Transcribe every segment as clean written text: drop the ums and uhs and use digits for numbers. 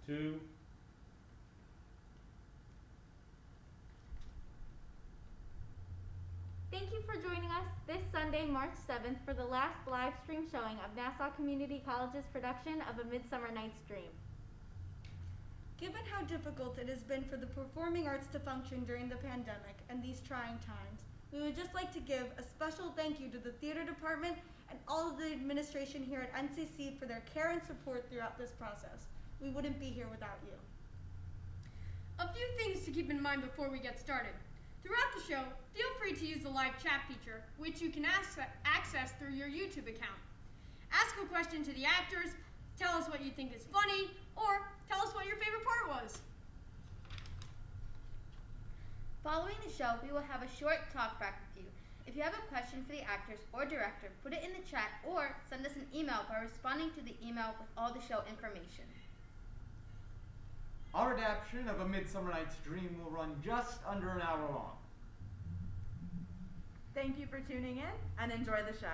2. Thank you for joining us this Sunday, March 7th for the last live stream showing of Nassau Community College's production of A Midsummer Night's Dream. Given how difficult it has been for the performing arts to function during the pandemic and these trying times, we would just like to give a special thank you to the theater department and all of the administration here at NCC for their care and support throughout this process. We wouldn't be here without you. A few things to keep in mind before we get started. Throughout the show, feel free to use the live chat feature, which you can access through your YouTube account. Ask a question to the actors, tell us what you think is funny, or tell us what your favorite part was. Following the show, we will have a short talk back with you. If you have a question for the actors or director, put it in the chat or send us an email by responding to the email with all the show information. Our adaptation of A Midsummer Night's Dream will run just under an hour long. Thank you for tuning in and enjoy the show.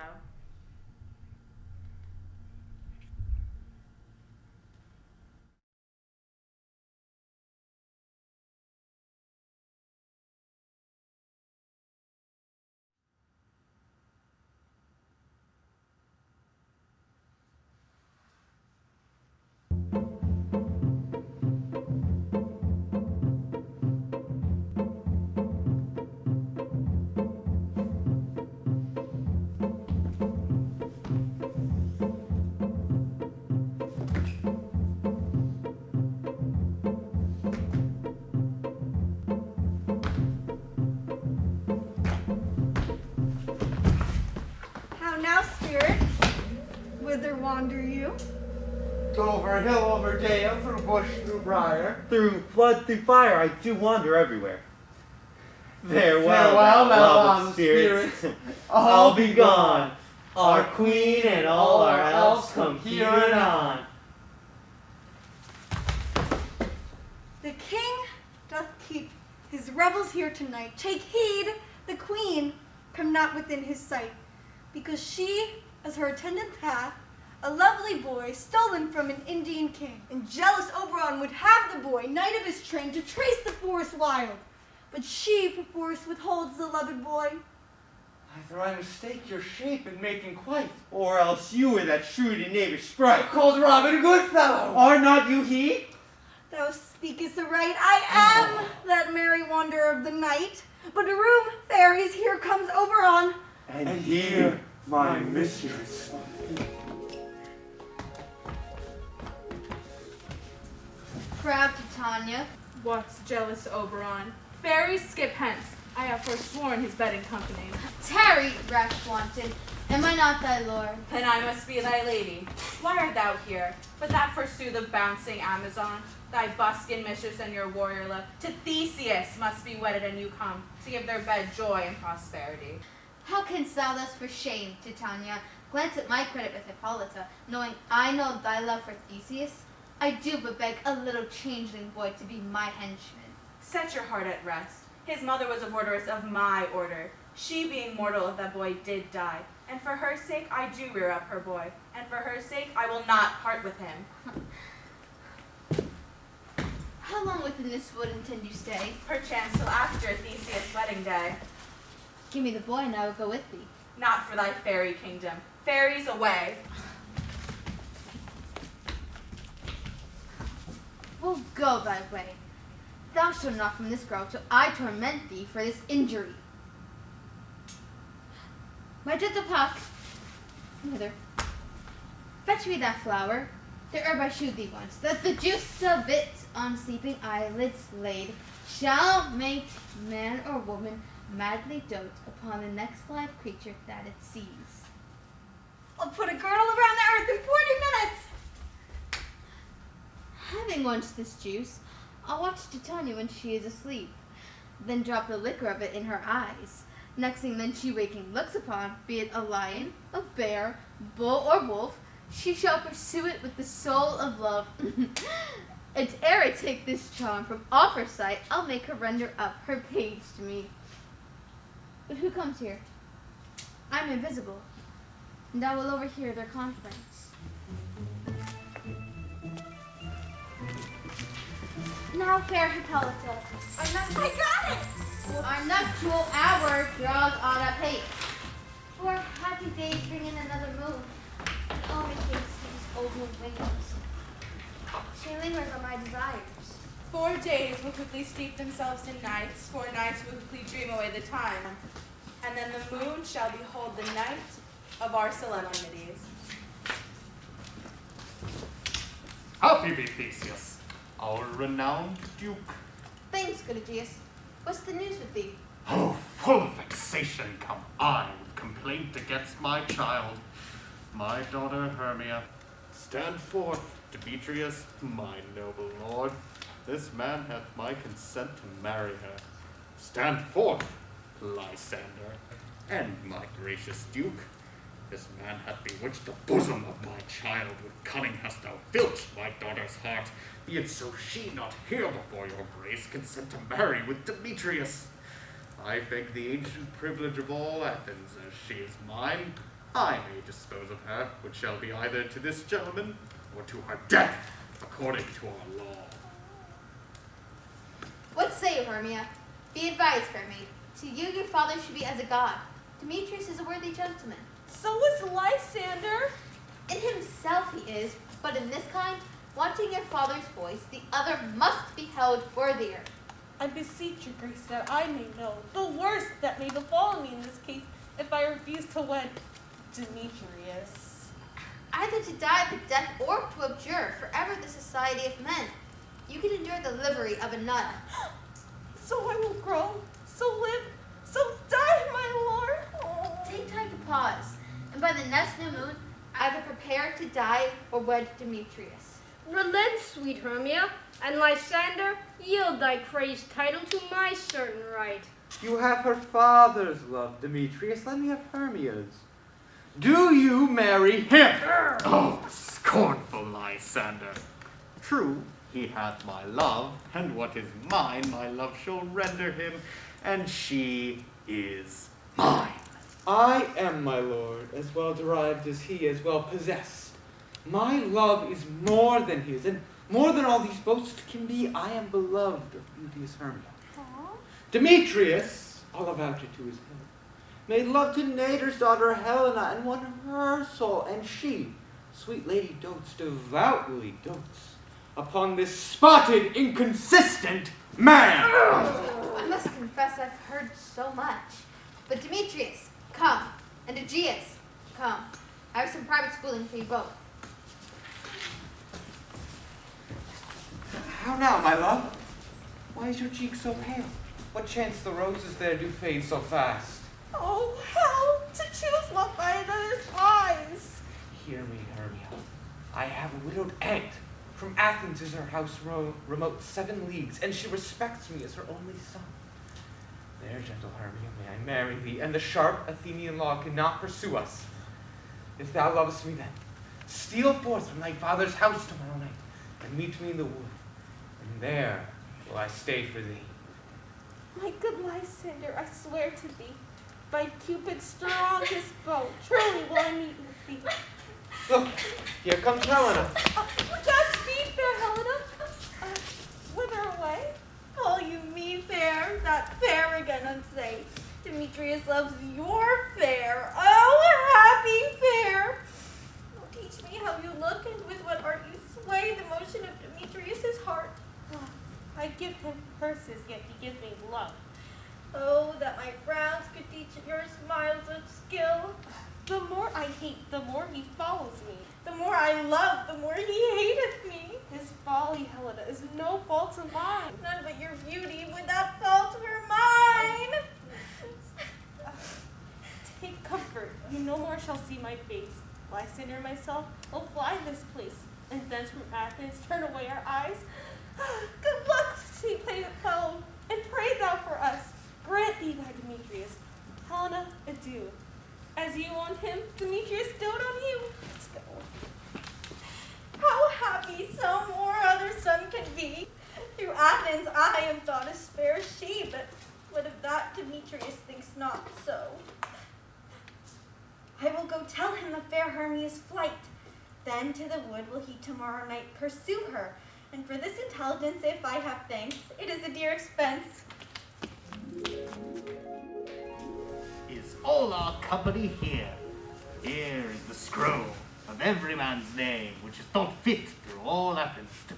Now, spirit, whither wander you? Over hill, over dale, through bush, through briar, through flood, through fire, I do wander everywhere. Farewell, my loved spirits, I'll be gone. Our queen and all our elves come here and on. The king doth keep his revels here tonight. Take heed, the queen come not within his sight, because she, as her attendant hath, a lovely boy stolen from an Indian king. And jealous Oberon would have the boy, knight of his train, to trace the forest wild. But she perforce withholds the loved boy. Either I mistake your shape in making quite, or else you are that shrewd and knavish sprite Called Robin a good fellow. Are not you he? Thou speakest aright, I am that merry wanderer of the night. But a room, fairies, here comes Oberon. And here, my mistress. Proud Titania. What's jealous, Oberon? Fairies, skip hence. I have forsworn his bedding company. Tarry, rash wanton. Am I not thy lord? Then I must be thy lady. Why art thou here? But that forsooth the bouncing Amazon, thy buskin mistress and your warrior love, to Theseus must be wedded and you come to give their bed joy and prosperity. How canst thou thus for shame, Titania, glance at my credit with Hippolyta, knowing I know thy love for Theseus? I do but beg a little changeling boy to be my henchman. Set your heart at rest. His mother was a votaress of my order. She being mortal if that boy did die. And for her sake I do rear up her boy. And for her sake I will not part with him. How long within this wood intend you stay? Perchance till after Theseus' wedding day. Give me the boy and I will go with thee. Not for thy fairy kingdom. Fairies away. Oh, go thy way. Thou shalt not from this grove till I torment thee for this injury. My gentle Puck, whither? Fetch me that flower, the herb I shewed thee once, that the juice of it on sleeping eyelids laid shall make man or woman madly dote upon the next live creature that it sees. I'll put a girdle around the earth in 40 minutes. Having once this juice, I'll watch Titania when she is asleep, then drop the liquor of it in her eyes. Next thing then she waking looks upon, be it a lion, a bear, bull, or wolf, she shall pursue it with the soul of love. And ere I take this charm from off her sight, I'll make her render up her page to me. But who comes here? I'm invisible, and I will overhear their conference. Now, fair Hippolyta, I got it! our nuptial hour draws on apace. For happy days bring in another moon, and all my these old moon wings. She lingers on my desires. 4 days will quickly steep themselves in nights, 4 nights will quickly dream away the time, and then the moon shall behold the night of our solemnities. Happy be Theseus, our renowned duke. Thanks, good Aegeus. What's the news with thee? Oh, full of vexation come I with complaint against my child, my daughter Hermia. Stand forth, Demetrius, my noble lord. This man hath my consent to marry her. Stand forth, Lysander, and my gracious duke. This man hath bewitched the bosom of my child. With cunning hast thou filched my daughter's heart. Be it so she not here before your grace consent to marry with Demetrius. I beg the ancient privilege of all Athens, as she is mine. I may dispose of her, which shall be either to this gentleman or to her death, according to our law. What say you, Hermia? Be advised, fair maid. To you, your father should be as a god. Demetrius is a worthy gentleman. So is Lysander. In himself he is, but in this kind, wanting your father's voice, the other must be held worthier. I beseech your grace that I may know the worst that may befall me in this case if I refuse to wed Demetrius. Either to die the death or to abjure forever the society of men. You can endure the livery of a nun. So I will grow, so live, so die, my lord. Oh. Take time to pause, and by the next new moon, either prepare to die or wed Demetrius. Relent, sweet Hermia, and Lysander, yield thy praised title to my certain right. You have her father's love, Demetrius. Let me have Hermia's. Do you marry him? Oh, scornful Lysander. True, he hath my love, and what is mine my love shall render him, and she is mine. I am, my lord, as well derived as he, as well possessed. My love is more than his, and more than all these boasts can be. I am beloved of beauteous Hermia. Demetrius, I'll avouch it to his head, made love to Nader's daughter Helena, and won her soul, and she, sweet lady, dotes, devoutly dotes, upon this spotted, inconsistent man. I must confess I've heard so much. But Demetrius, come, and Aegeus, come. I have some private schooling for you both. How now, my love? Why is your cheek so pale? What chance the roses there do fade so fast? Oh, how to choose love by another's eyes. Hear me, Hermia. I have a widowed aunt. From Athens is her house remote 7 leagues, and she respects me as her only son. There, gentle Hermia, may I marry thee, and the sharp Athenian law cannot pursue us. If thou lovest me then, steal forth from thy father's house tomorrow night, and meet me in the wood, and there will I stay for thee. My good Lysander, I swear to thee, by Cupid's strongest bow, truly will I meet with thee. Look, here comes Helena. Godspeed, fair Helena. Whither away? Call you me fair, that fair again unsay. Demetrius loves your fair. Oh, happy fair! Oh, teach me how you look, and with what art you sway the motion of Demetrius's heart. I give him curses, yet he gives me love. Oh, that my frowns could teach your smiles of skill. The more I hate, the more he follows me. The more I love, the more he hateth me. His folly, Helena, is no fault of mine. None but your beauty would that fault were mine. Take comfort, you no more shall see my face. Lysander and myself will fly this place, and thence from Athens turn away our eyes. Good luck, sweet fellow, and pray thou for us. Grant thee thy Demetrius. Helena, adieu. As you on him, Demetrius dote on you. Let's go. How happy some or other son can be. Through Athens I am thought as fair as she, but what of that Demetrius thinks not so. I will go tell him of fair Hermia's flight. Then to the wood will he tomorrow night pursue her, And for this intelligence, if I have thanks, it is a dear expense. Is all our company here? Here is the scroll of every man's name, which is thought fit through all Athens to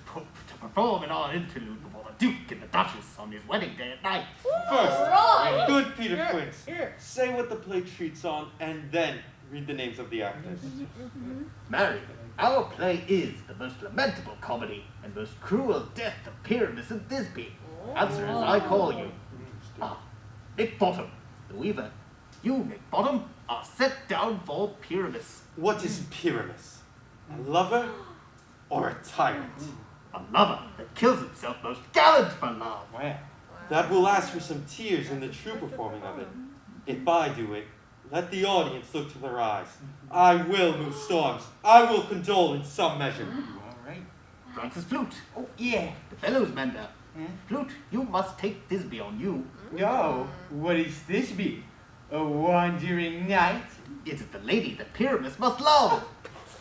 perform in our interlude before the Duke and the Duchess on his wedding day at night. First, good Peter Quince, say what the play treats on, and then read the names of the actors. Marry, our play is the most lamentable comedy and most cruel death of Pyramus and Thisbe. Answer as I call you. Ah, Nick Bottom, the weaver. You, Nick Bottom, are set down for Pyramus. What is Pyramus? A lover or a tyrant? A lover that kills himself most gallant for love. Well, that will ask for some tears in the true performing of it. If I do it, let the audience look to their eyes. I will move storms. I will condole in some measure. All right. Francis Flute. Oh, yeah, the bellows mender. Flute, you must take Thisbe on you. Oh, what is Thisbe? A wandering knight? It is the lady that Pyramus must love.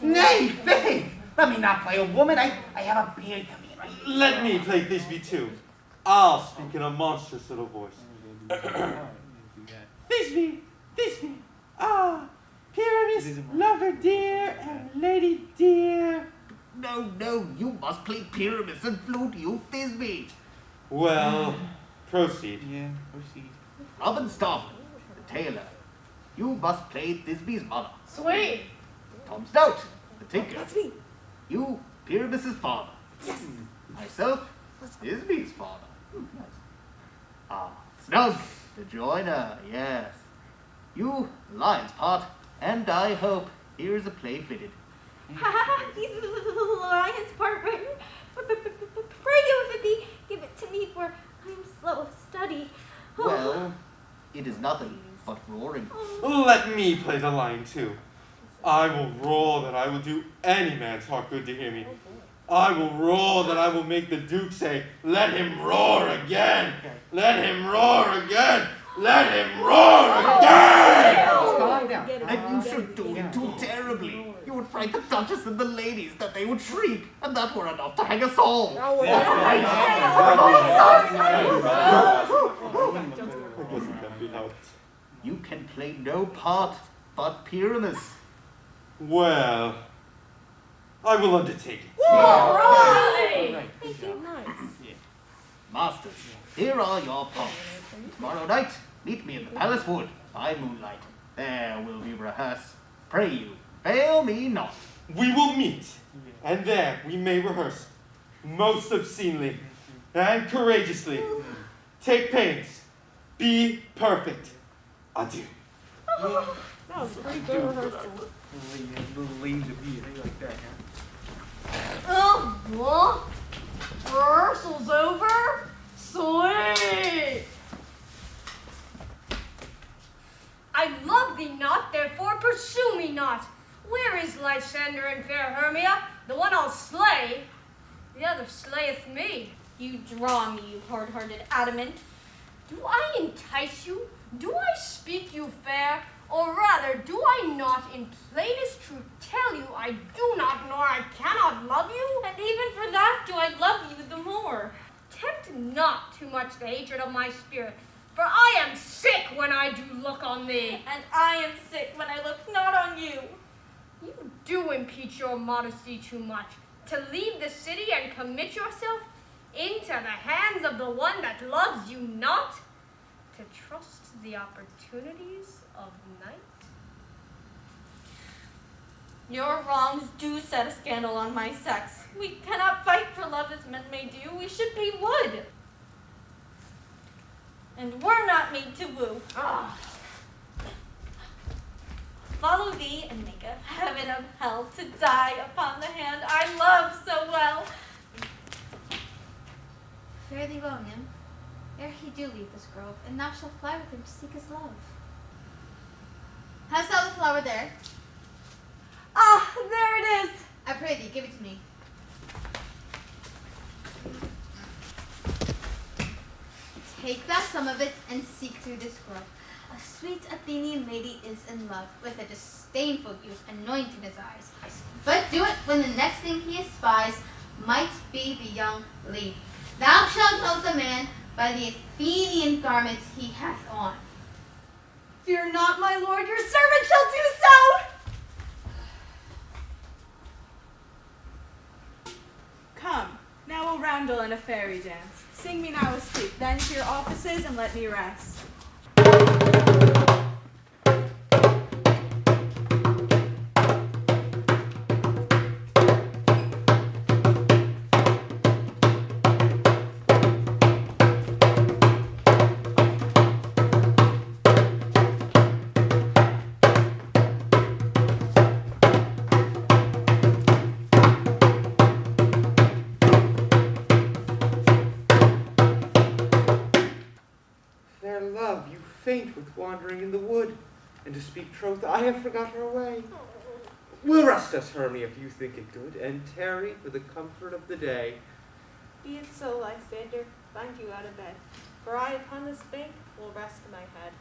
Nay, faith! Let me not play a woman. I have a beard coming in right here. Let me play Thisbe too. I'll speak in a monstrous little voice. Thisbe, Thisbe, ah, Pyramus, lover dear, and lady dear. No, you must play Pyramus and Flute, you Thisbe. Well, proceed. Yeah, proceed. Robin Starman, the tailor. You must play Thisbe's mother. Sweet. Tom Stout, the tinker. That's me. You, Pyramus's father. Yes. Myself, Thisbe's father. Ah, Snug, the joiner, yes. You, the lion's part, and I hope here is a play fitted. He's the lion's part written. Pray you, if it be, give it to me, for I am slow of study. Well, it is nothing but roaring. Let me play the lion too. I will roar that I will do any man's heart good to hear me. I will roar that I will make the Duke say, let him roar again! Let him roar again! Let him roar again! Calm down. And you should do it too terribly. You would frighten the Duchess and the ladies that they would shriek, and that were enough to hang us all. I guess it can be helped. You can play no part but Pyramus. Well, I will undertake it. All right. Masters, here are your parts. Tomorrow night, meet me in the palace wood by moonlight. There will we rehearse. Pray you, fail me not. We will meet, and there we may rehearse, most obscenely and courageously. Take pains. Be perfect. Adieu. That was a pretty good rehearsal. Little lame to be, like that, huh? Oh, what? Rehearsal's over? Sweet! I love thee not, therefore pursue me not. Where is Lysander and fair Hermia? The one I'll slay, the other slayeth me. You draw me, you hard-hearted adamant. Do I entice you? Do I speak you fair? Or rather, do I not in plainest truth tell you I do not nor I cannot love you? And even for that do I love you the more. Tempt not too much the hatred of my spirit, for I am sick when I do look on thee. And I am sick when I look not on you. You do impeach your modesty too much, to leave the city and commit yourself into the hands of the one that loves you not, to trust the opportunities of night. Your wrongs do set a scandal on my sex. We cannot fight for love as men may do. We should be wood. And we're not made to woo. Follow thee and make of heaven of hell to die upon the hand I love so well. Fare thee well, nymph. Ere he do leave this grove, and thou shalt fly with him to seek his love. Hast thou the flower there? Ah, there it is. I pray thee, give it to me. Take thou some of it, and seek through this grove. A sweet Athenian lady is in love, with a disdainful youth anointing his eyes. But do it when the next thing he espies might be the young lady. Thou shalt know the man by the Athenian garments he hath on. Fear not, my lord, your servant shall do so! Come, now we'll roundel in a fairy dance. Sing me now asleep, then to your offices and let me rest. Fair love, you faint with wandering in the wood, and to speak troth, I have forgot her way. We'll rest us, Hermia, if you think it good, and tarry for the comfort of the day. Be it so, Lysander. Find you out of bed. For I upon this bank will rest my head.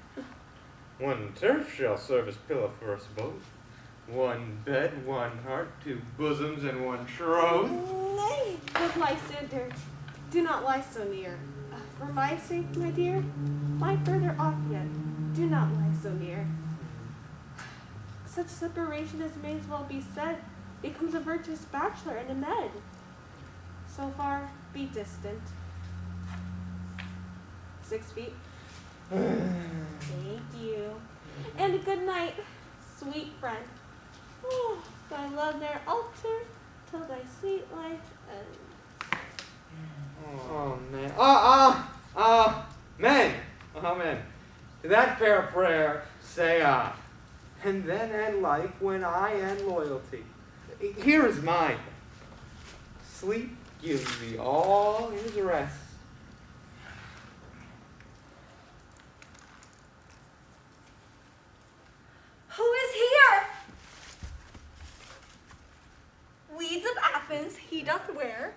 One turf shall serve as pillow for us both. One bed, one heart, two bosoms, and one troth. Nay, good Lysander, do not lie so near. For my sake, my dear, lie further off yet. Do not lie so near. Such separation as may as well be said becomes a virtuous bachelor and a med. So far, be distant. 6 feet. Thank you. And good night, sweet friend. Oh, thy love ne'er alter till thy sweet life ends. Oh, man. Men. Oh, men. To that fair prayer, say I. And then end life when I end loyalty. Here is mine. Sleep gives thee all his rest. Who is here? Weeds of Athens he doth wear.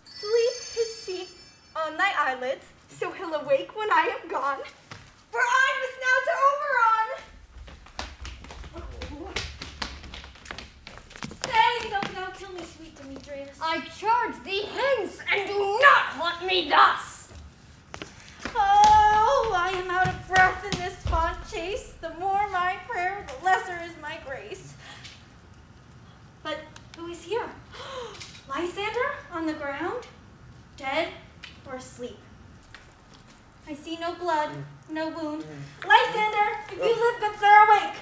Sleep his seat on thy eyelids, so he'll awake when I am gone. For I must now to Oberon. Say, don't thou kill me, sweet Demetrius. I charge thee hence, and do not haunt me thus. Oh, I am out of breath in this fond chase. The more my prayer, the lesser is my grace. But who is here? Lysander on the ground, dead or asleep? I see no blood, no wound. Lysander, if you live, good sir, awake.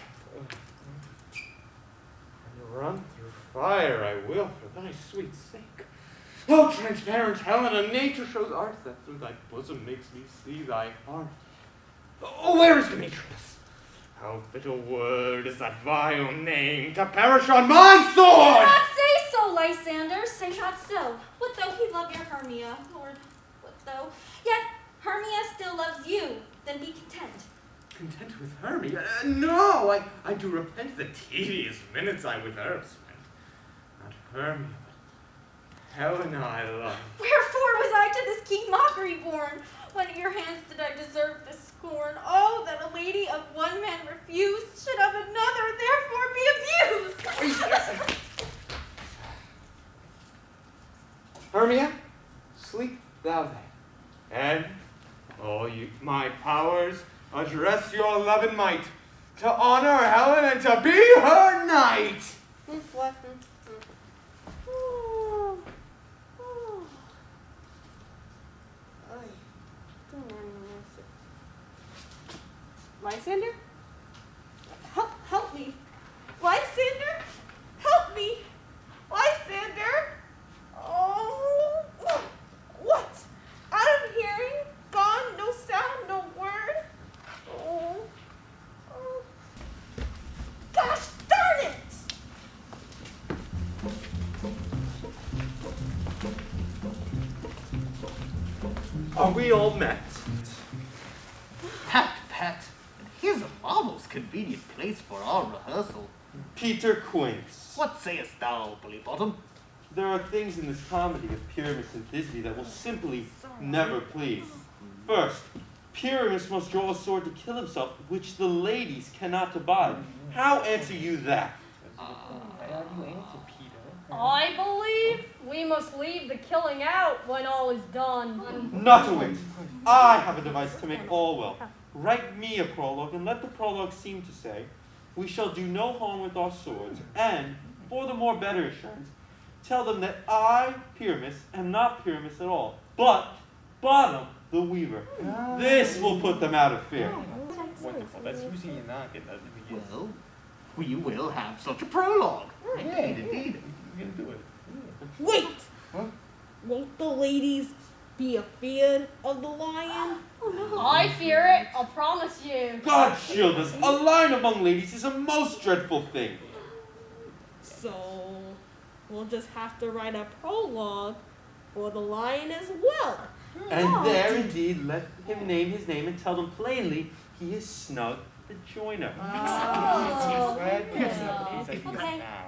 And run through fire I will for thy sweet sake. Oh, transparent Helena, nature shows art that through thy bosom makes me see thy heart. Oh, where is Demetrius? How fit a word is that vile name to perish on my Do sword! not say so, Lysander, say not so. What though he love your Hermia, Lord, what though? Yet Hermia still loves you, then be content. Content with Hermia? No, I do repent the tedious minutes I with her have spent. Not Hermia, but Helena I love. Wherefore was I to this keen mockery born? When at your hands did I deserve this scorn? Oh, that a lady of one man refused should of another therefore be abused. Hermia, sleep thou then, and all you my powers address your love and might to honor Helen and to be her knight. What? Oh. Oh. Ay. Don't worry, Lysander? Help me. Lysander? Help me. Lysander? Oh. What? Out of hearing? Gone? No sound? No word? Oh. Oh. Gosh darn it! Are we all met? Pat, Pat, and here's a marvelous convenient place for our rehearsal. Peter Quince. What sayest thou, Bully Bottom? There are things in this comedy of Pyramus and Thisbe that will simply never please. First, Pyramus must draw a sword to kill himself, which the ladies cannot abide. How answer you that? I believe we must leave the killing out when all is done. Not a whit. I have a device to make all well. Write me a prologue, and let the prologue seem to say, we shall do no harm with our swords, and, for the more better assurance, tell them that I, Pyramus, am not Pyramus at all, but Bottom, the weaver. This will put them out of fear. Wonderful. That's using your noggin. Well, we will have such a prologue. Indeed. You're going to do it. Wait! Huh? Won't the ladies be afeard of the lion? Oh no. I fear it, I'll promise you. God shield us, a lion among ladies is a most dreadful thing. So we'll just have to write a prologue for the lion as well. And there indeed let him name his name and tell them plainly he is Snug the joiner.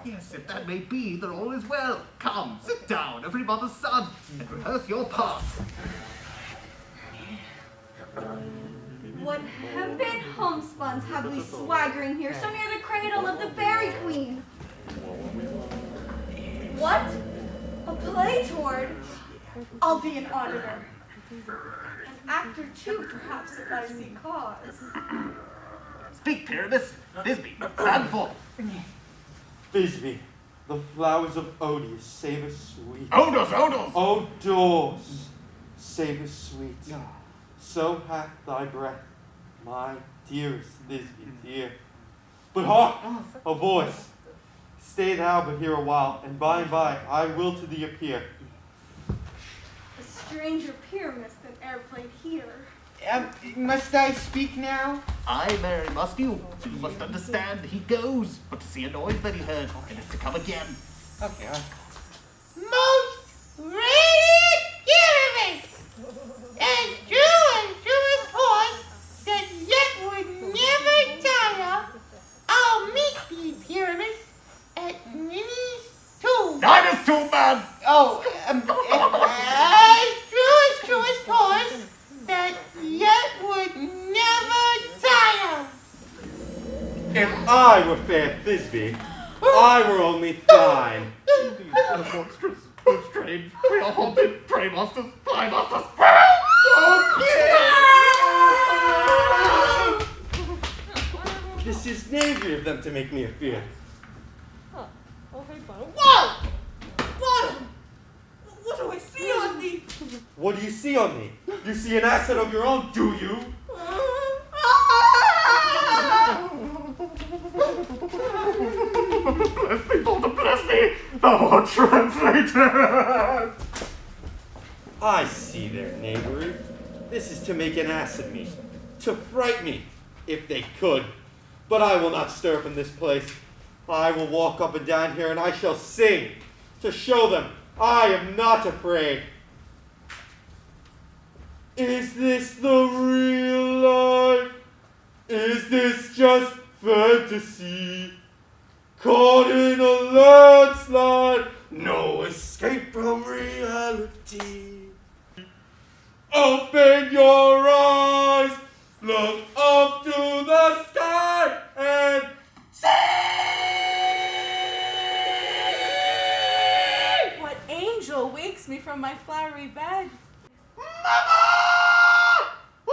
Yes, if that may be, then all is well. Come, sit down, every mother's son, and rehearse your part. What hempen homespuns have we swaggering here so near the cradle of the fairy queen? What? A play toward? I'll be an auditor. An actor too, perhaps, if I see cause. Speak, Pyramus. Thisbe, stand forth. Thisbe, the flowers of Odious save us sweet. Odors! Odors, save us sweet. So hath thy breath, my dearest Thisbe, dear. But hark, a voice. Stay thou but here a while, and by I will to thee appear. A stranger Pyramus that e'er played here. Must I speak now? Aye, Mary, must you? You must understand, he goes, but to see a noise that he heard, and is to come again. Okay. Most radiant Pyramus, and truest horse that yet would never tire, I'll meet thee, Pyramus, at Minnie's tomb. Dinah's tomb, man! Oh, As truest horse that yet would never tire. If I were fair Thisbe, I were only thine. Indeed, monstrous, strange, we are haunted, pray masters, fly masters, This is knavery of them to make me afeard. Oh, hey, Bottom. Whoa! Bottom! What do I see on thee? What do you see on me? You see an asset of your own, do you? Bless me, Bottom, bless me! Thou art translated! I see their knavery. This is to make an ass of me, to fright me, if they could. But I will not stir from this place. I will walk up and down here, and I shall sing, to show them I am not afraid. Is this the real life? Is this just fantasy? Caught in a landslide, no escape from reality. Open your eyes, look up to the sky and see! What angel wakes me from my flowery bed? Mama! Ooh!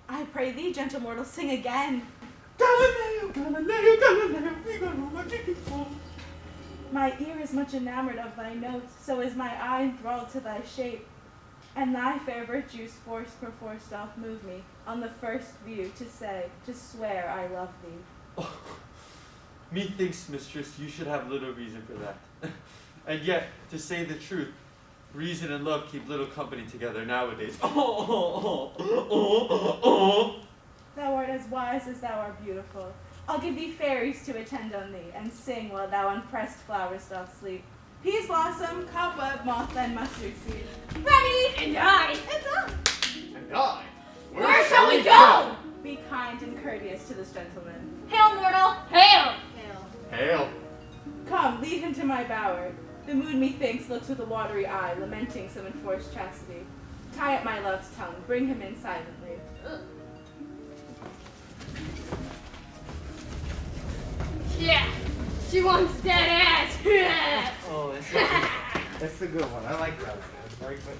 I pray thee, gentle mortal, sing again. Galileo, Galileo, Galileo, Figaro, Magnifico. My ear is much enamored of thy notes, so is my eye enthralled to thy shape. And thy fair virtues force perforce doth move me, on the first view, to swear I love thee. Oh, methinks, mistress, you should have little reason for that. And yet, to say the truth, reason and love keep little company together nowadays. Thou art as wise as thou art beautiful. I'll give thee fairies to attend on thee, and sing while thou on pressed flowers doth sleep. Peas blossom, cobweb, moth, and mustard seed. Ready? And I. It's on. And I. Where shall we go? Be kind and courteous to this gentleman. Hail, mortal. Hail! Hail. Come, lead him to my bower. The moon, methinks, looks with a watery eye, lamenting some enforced chastity. Tie up my love's tongue, bring him in silently. Yeah. She wants that ass. Oh, that's a good one. I like that one. That's very good.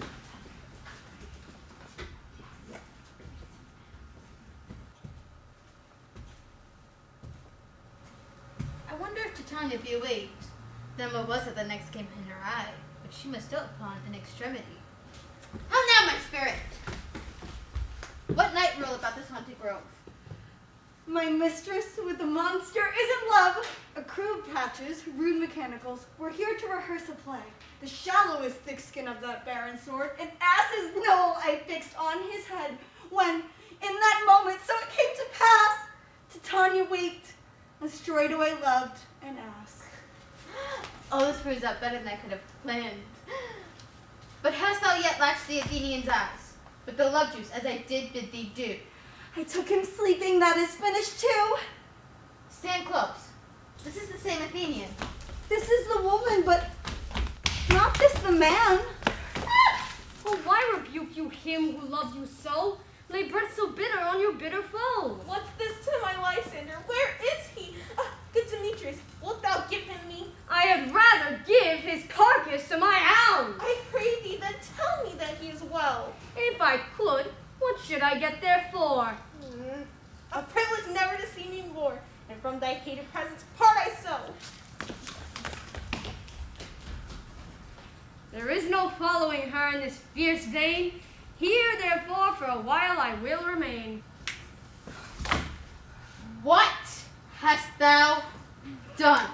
I wonder if Titania be awake. Then what was it that next came in her eye, which she must out upon in extremity? How now, my spirit? What night rule about this haunted grove? My mistress with the monster is in love. A crew of patches, rude mechanicals, were here to rehearse a play. The shallowest thick skin of that barren sword, an ass's knoll I fixed on his head, when, in that moment, so it came to pass, Titania waked, and straightway loved an ass. Oh, this proves out better than I could have planned. But hast thou yet latched the Athenian's eyes, with the love juice, as I did bid thee do? I took him sleeping, that is finished too. Stand close. This is the same Athenian. This is the woman, but not this the man. Oh, why rebuke you him who loved you so? Lay breath so bitter on your bitter foe. What's this to my Lysander? Where is he? Good Demetrius, wilt thou give him me? I had rather give his carcass to my hound. I pray thee, then tell me that he is well. If I could, what should I get there for? A privilege never to see me more, and from thy hated presence part I so. There is no following her in this fierce vein. Here, therefore, for a while I will remain. What hast thou done?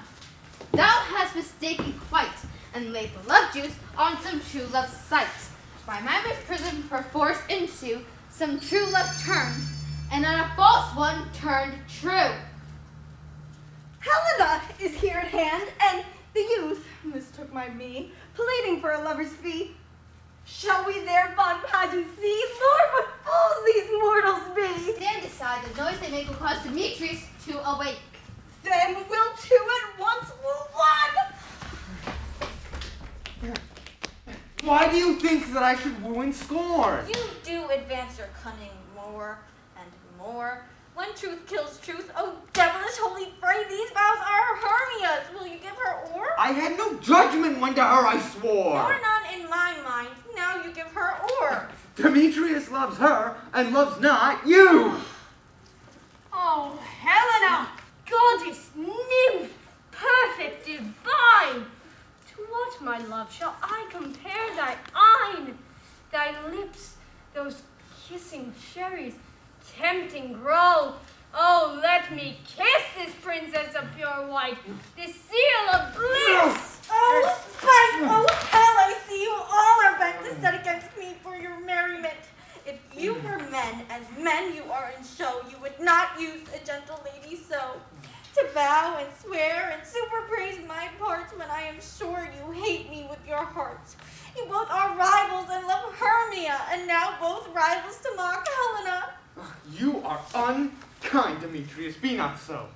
Thou hast mistaken quite, and laid the love juice on some true love's sight. By my misprison perforce into some true love turned, and on a false one turned true. Helena is here at hand, and the youth mistook my me, pleading for a lover's fee. Shall we their fond pageant see? Lord, what fools these mortals be! Stand aside, the noise they make will cause Demetrius to awake. Then we'll two at once woo one! Why do you think that I should woo and scorn? You do advance your cunning more and more. When truth kills truth, oh devilish holy fray, these vows are Hermia's. Will you give her o'er? I had no judgment when to her I swore. Nor none in my mind. Now you give her o'er. Demetrius loves her and loves not you. Oh, Helena, goddess, nymph, perfect, divine. To what, my love, shall I compare thy eyne, thy lips, those kissing cherries, tempting grow? Oh, let me kiss this princess of pure white, this seal of bliss. Oh, spite! Oh, hell, I see you all are bent to set against me for your merriment. If you were men, as men you are in show, you would not use a gentle lady so. To vow and swear and superpraise my parts when I am sure you hate me with your hearts. You both are rivals and love Hermia, and now both rivals to mock Helena. You are unkind, Demetrius. Be not so.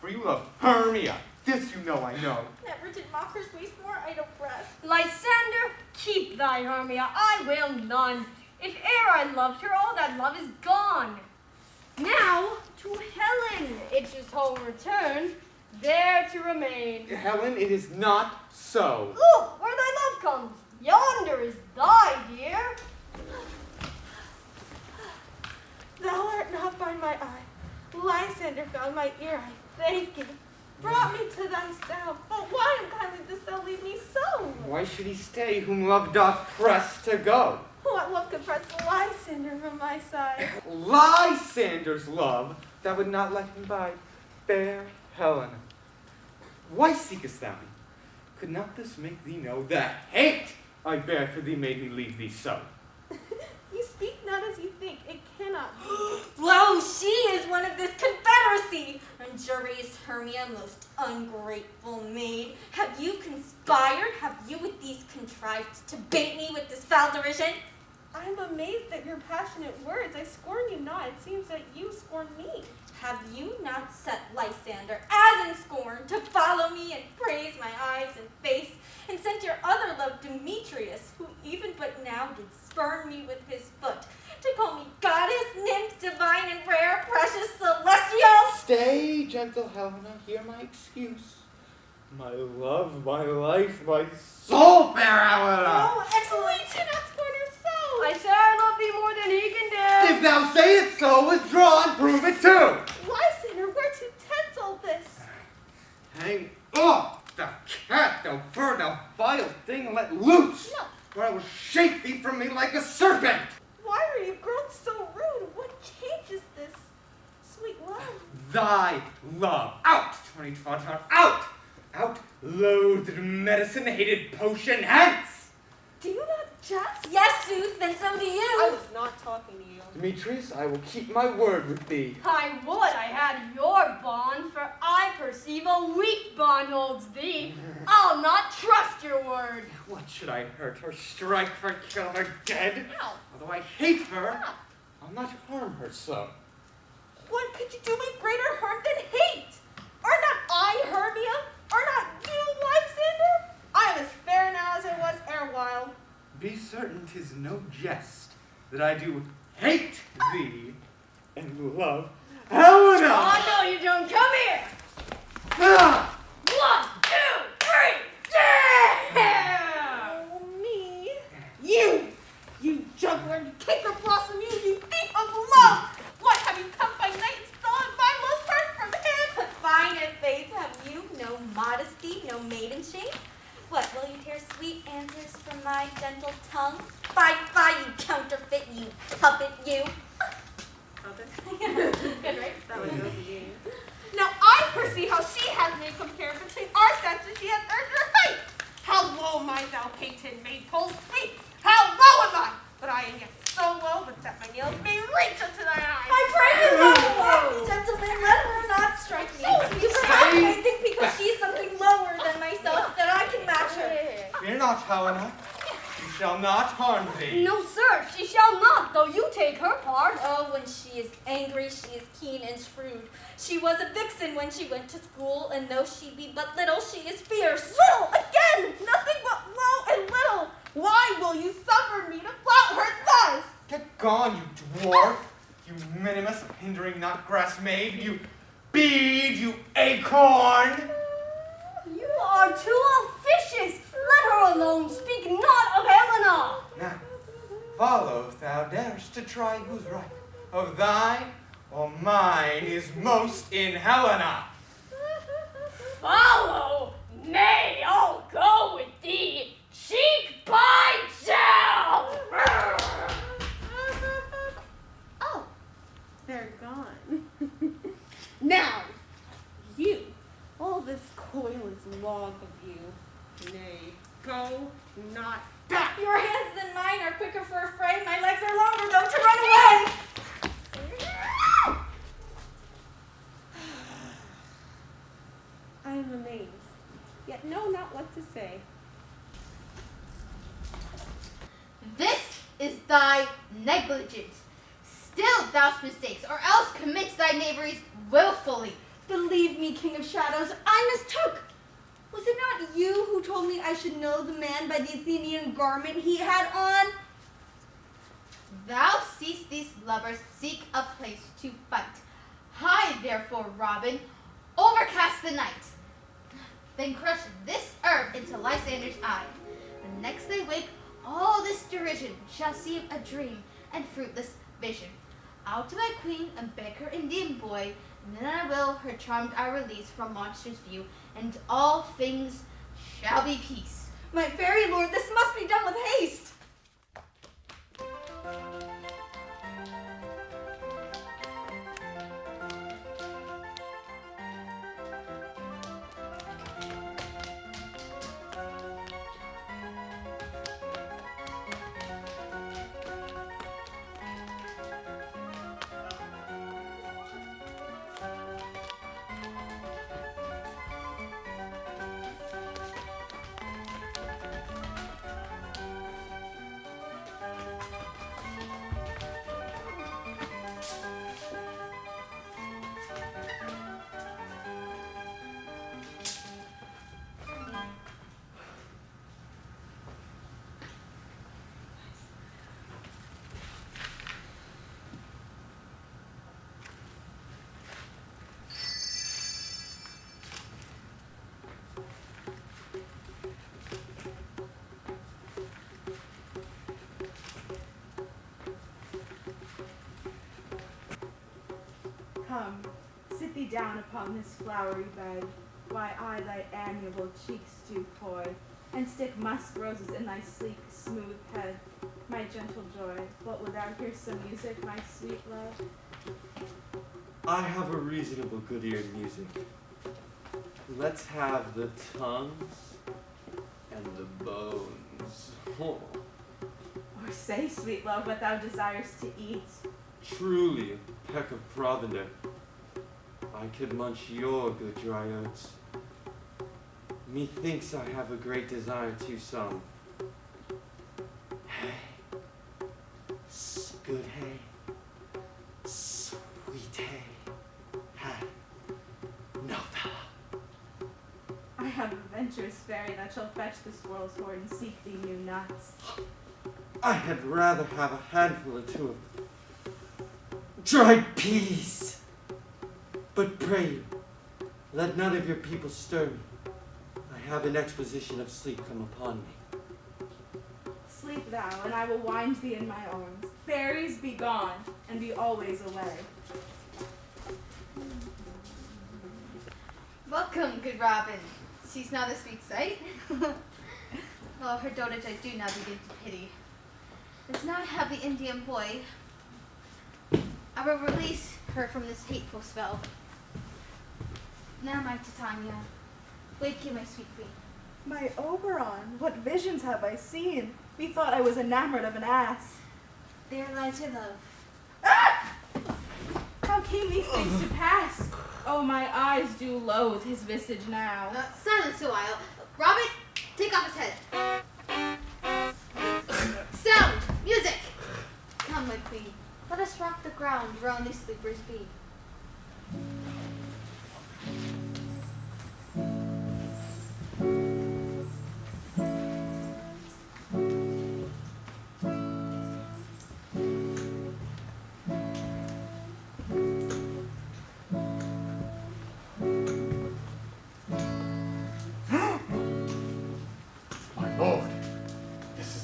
For you love Hermia. This you know I know. Never did mockers waste more idle breath. Lysander, keep thy Hermia, I will none. If e'er I loved her, all that love is gone. Now to Helen it's his home return, there to remain. Helen, it is not so. Look where thy love comes. Yonder is thy dear. Thou art not by my eye. Lysander found my ear, I thank thee. Brought me to thyself. But why unkindly dost thou leave me so? Why should he stay whom love doth press to go? What love could press Lysander from my side? Lysander's love that would not let him bide, fair Helena. Why seekest thou me? Could not this make thee know the hate I bear for thee made me leave thee so? You speak not as you think. It cannot be. Lo, she is one of this confederacy. Injurious Hermia, most ungrateful maid. Have you conspired? Have you with these contrived to bait me with this foul derision? I am amazed at your passionate words. I scorn you not. It seems that you scorn me. Have you not set Lysander, as in scorn, to follow me and praise my eyes and face, and sent your other love Demetrius, who even but now did spurn me with his foot, to call me goddess, nymph, divine and rare, precious, celestial? Stay, gentle Helena, hear my excuse. My love, my life, my soul, fair Helena! Oh, excellent! We cannot scorn her so. I say I love thee more than he can do. If thou say it so, withdraw and prove it too! Lysander, we're too tense all this. Hang off, thou cat, thou bird, thou vile thing, let loose! No. Or I will shake thee from me like a serpent! Why are you grown so rude? What changes this sweet love? Thy love, out, Tony Tauntaun, out! Out, loathed medicine-hated potion, hence! Do you not jest? Yes, Sooth, and so do I you. was not talking to you. Demetrius, I will keep my word with thee. I would I had your bond, for I perceive a weak bond holds thee. I'll not trust your word. What should I hurt her, strike her, kill her dead? How? Although I hate her, I'll not harm her so. What could you do me greater harm than hate? Are not I Hermia? Are not you Lysander? I am as fair now as I was erewhile. Be certain 'tis no jest that I do hate thee and love Helena! Oh, no, you don't. Come here. Ah! 1, 2, 3, yeah! Oh, me. You juggler, you cake of blossom, you thief of love! What, have you come by night and stolen my most heart from him? Fine and faith have you, no modesty, no maiden shame. What, will you tear sweet answers from my gentle tongue? Fie, you counterfeit, you puppet, you. Good, right? That was easy. Now I perceive how she has made compared between our sets and she has earned her height. How low might thou painted maypole speak? How low am I? But I am yet so low that my nails may reach unto thy eyes. I pray you, noble gentlemen, let her not strike me. You perhaps may think because she is something lower than myself that I can match her. Fear not, Helena. She shall not harm thee. No, sir, she shall not, though you take her part. Oh, when she is angry, she is keen and shrewd. She was a vixen when she went to school, and though she be but little, she is fierce. Little again, nothing but low and little. Why will you suffer me to flout her thus? Get gone, you dwarf! You minimus of hindering not grass maid! You bead! You acorn! You are too officious. Let her alone. Speak not of Helena. Now, follow if thou darest to try who's right. Of thine or mine is most in Helena. Follow? Nay, I'll go with thee. Cheek by jowl. Oh, they're gone. Now, you, all this coil is long of you. Nay, go not back. Your hands than mine are quicker for a fray. My legs are longer, though, to run away. I am amazed, yet know not what to say. This is thy negligence. Still thou mistakes, or else commits thy knaveries willfully. Believe me, King of Shadows, I mistook. Was it not you who told me I should know the man by the Athenian garment he had on? Thou seest these lovers seek a place to fight. Hide therefore, Robin, overcast the night. Then crush this herb into Lysander's eye. The next they wake, all this derision shall seem a dream and fruitless vision. Out to my queen and beg her Indian boy, and then I will her charmed eye release from monster's view, and all things shall be peace. My fairy lord, this must be done with haste. Come, sit thee down upon this flowery bed, while I thy amiable cheeks do coy, and stick musk roses in thy sleek, smooth head, my gentle joy. What, wilt thou hear some music, my sweet love? I have a reasonable good ear in music. Let's have the tongues and the bones. Oh, Or say, sweet love, what thou desirest to eat. truly a peck of provender. I could munch your good dry oats. Methinks I have a great desire to some hay. Good hay. Sweet hay. Hay. No fellow. I have a venturous fairy that shall fetch the squirrel's horn and seek thee new nuts. I had rather have a handful or two of dried peas. But pray you, let none of your people stir me. I have an exposition of sleep come upon me. Sleep thou, and I will wind thee in my arms. Fairies, be gone, and be always away. Welcome, good Robin. Seest now the sweet sight? Oh, her dotage I do now begin to pity. As now I have the Indian boy, I will release her from this hateful spell. Now, my Titania, wake you, my sweet queen. My Oberon, what visions have I seen? Methought I was enamored of an ass. There lies your love. Ah! How came these things to pass? Oh, my eyes do loathe his visage now. Silence a while. Robin, take off his head. Sound! Music! Come, my queen. Let us rock the ground where only sleepers be.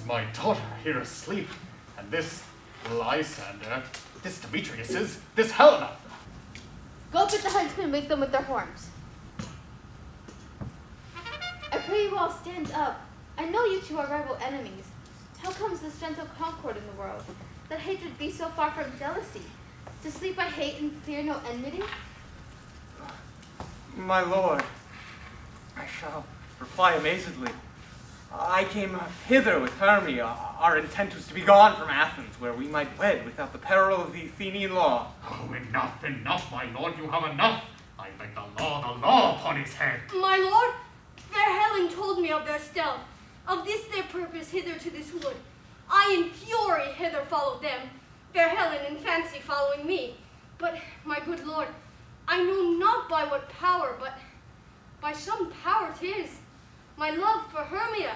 My daughter here asleep, and this Lysander, this Demetrius, this Helena. Go bid the huntsmen wake them with their horns. I pray you all stand up. I know you two are rival enemies. How comes this gentle concord in the world, that hatred be so far from jealousy? To sleep I hate and fear no enmity? My lord, I shall reply amazedly. I came hither with Hermia. Our intent was to be gone from Athens, where we might wed without the peril of the Athenian law. Oh, enough, enough, my lord, you have enough. I beg the law upon his head. My lord, fair Helen told me of their stealth, of this their purpose hither to this wood. I in fury hither followed them, fair Helen in fancy following me. But, my good lord, I know not by what power, but by some power 'tis. My love for Hermia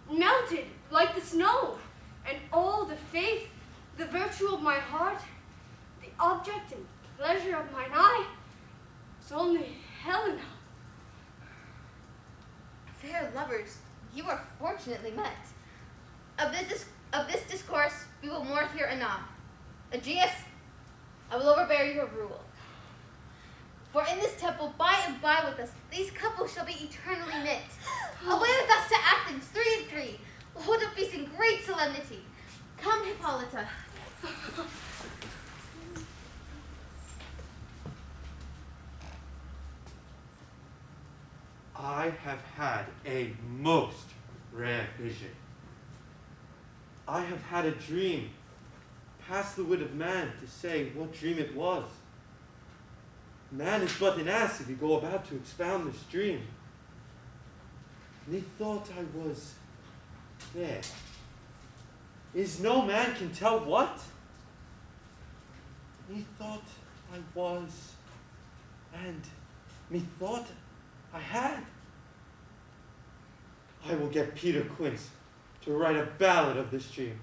melted like the snow, and all the faith, the virtue of my heart, the object and pleasure of mine eye, was only Helena. Fair lovers, you are fortunately met. Of this discourse we will more hear anon. Aegeus, I will overbear your rule. For in this temple, by and by with us, these couples shall be eternally knit. Away with us to Athens, 3 and 3. We'll hold a feast in great solemnity. Come, Hippolyta. I have had a most rare vision. I have had a dream, past the wit of man to say what dream it was. Man is but an ass if you go about to expound this dream. Methought I was there. Is no man can tell what? Methought I was, and methought I had. I will get Peter Quince to write a ballad of this dream.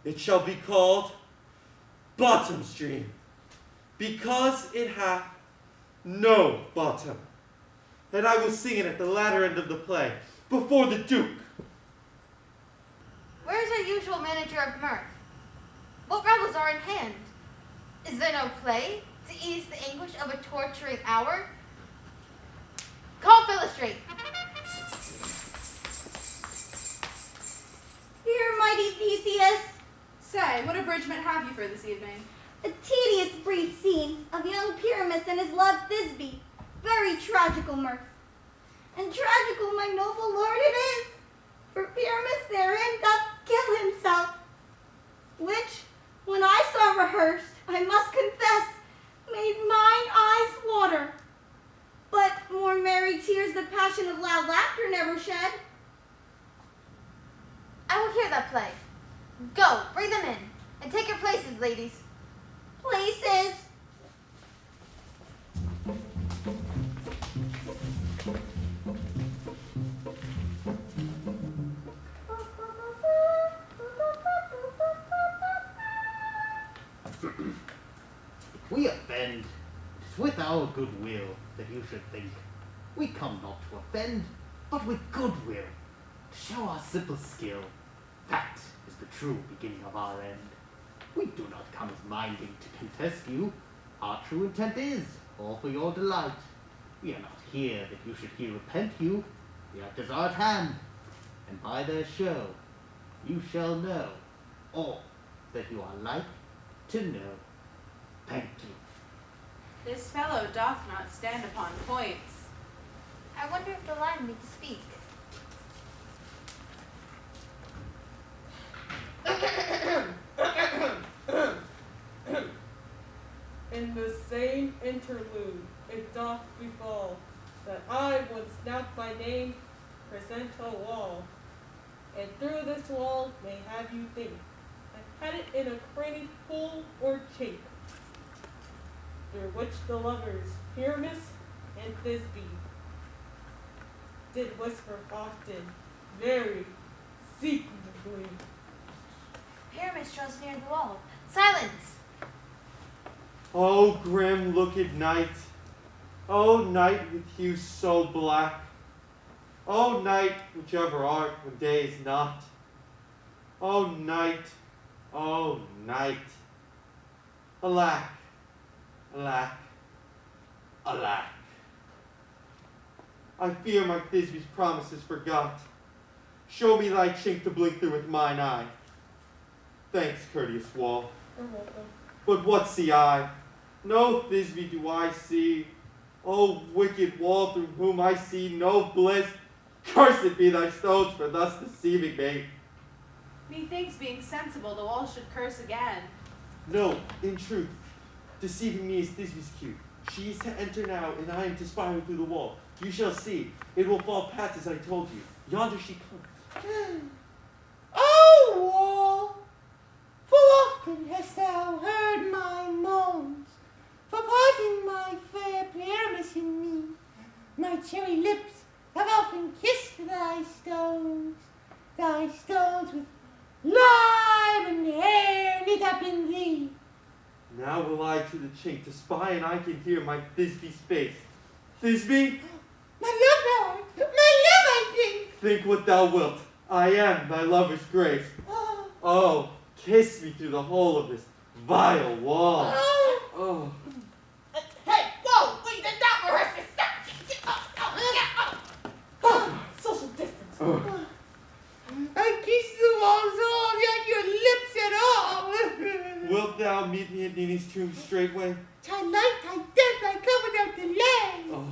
It shall be called Bottom's Dream, because it hath no bottom. And I will sing it at the latter end of the play, before the Duke. Where is our usual manager of mirth? What revels are in hand? Is there no play? to ease the anguish of a torturing hour? Call Philostrate. Here, mighty Theseus, Say, what abridgment have you for this evening? a tedious brief scene of young Pyramus and his love Thisbe, very tragical mirth. And tragical, my noble lord, it is, for Pyramus therein doth kill himself, which, when I saw rehearsed, I must confess, made mine eyes water. But more merry tears the passion of loud laughter never shed. I will hear that play. Go, bring them in, and take your places, ladies. Places. We offend. 'Tis with our good will that you should think. We come not to offend, but with good will, to show our simple skill. That is the true beginning of our end. We do not come as minding to contest you. Our true intent is all for your delight. We are not here that you should here repent you. The act is our at hand, and by their show you shall know all that you are like to know. Thank you. This fellow doth not stand upon points. I wonder if the lion may speak. In the same interlude, it doth befall that I would snap my name, present a wall, and through this wall may have you think, I had it in a cranny pool or chape, through which the lovers, Pyramus and Thisbe, did whisper often, very secretively. Pyramus draws near the wall. Silence! Oh, grim looked night. Oh, night with hue so black. Oh, night, whichever art when day is not. Oh, night. Oh, night. Alack. Alack. Alack. I fear my Thisbe's promises forgot. Show me thy chink to blink through with mine eye. Thanks, courteous wall. You're welcome. But what see I? No Thisbe do I see. O wicked wall through whom I see no bliss. Cursed be thy stones for thus deceiving me. Methinks being sensible, the wall should curse again. No, in truth, deceiving me is Thisbe's cue. She is to enter now, and I am to spy her through the wall. You shall see. It will fall pat as I told you. Yonder she comes. Oh, wall! Full often hast thou heard my moans, for parting my fair Pyramus and me. My cherry lips have often kissed thy stones with lime and hair knit up in thee. Now will I to the chink to spy, and I can hear my Thisbe's face. Thisbe, My love, Lord, my love, I think. think what thou wilt. I am thy lover's grace. Oh, Oh, kiss me through the hole of this vile wall. oh. Oh, Hey, whoa, we did not rehearse this stuff. Social distance. oh. I kissed the walls all, yet your lips at all. Wilt thou meet me at Nini's tomb straightway? Thy light, thy death, I come without delay.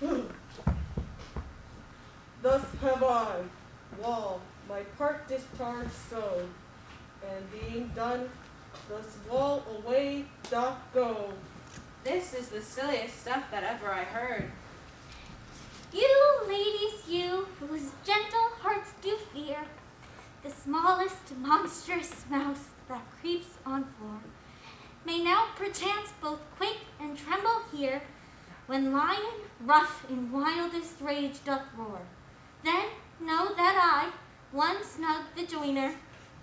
Oh, Thus have I, wall, my part discharged so, and being done, thus wall away doth go. This is the silliest stuff that ever I heard. You, ladies, you, whose gentle hearts do fear the smallest monstrous mouse that creeps on floor, may now perchance both quake and tremble here, when lion rough in wildest rage doth roar. Then know that I, one snug the joiner,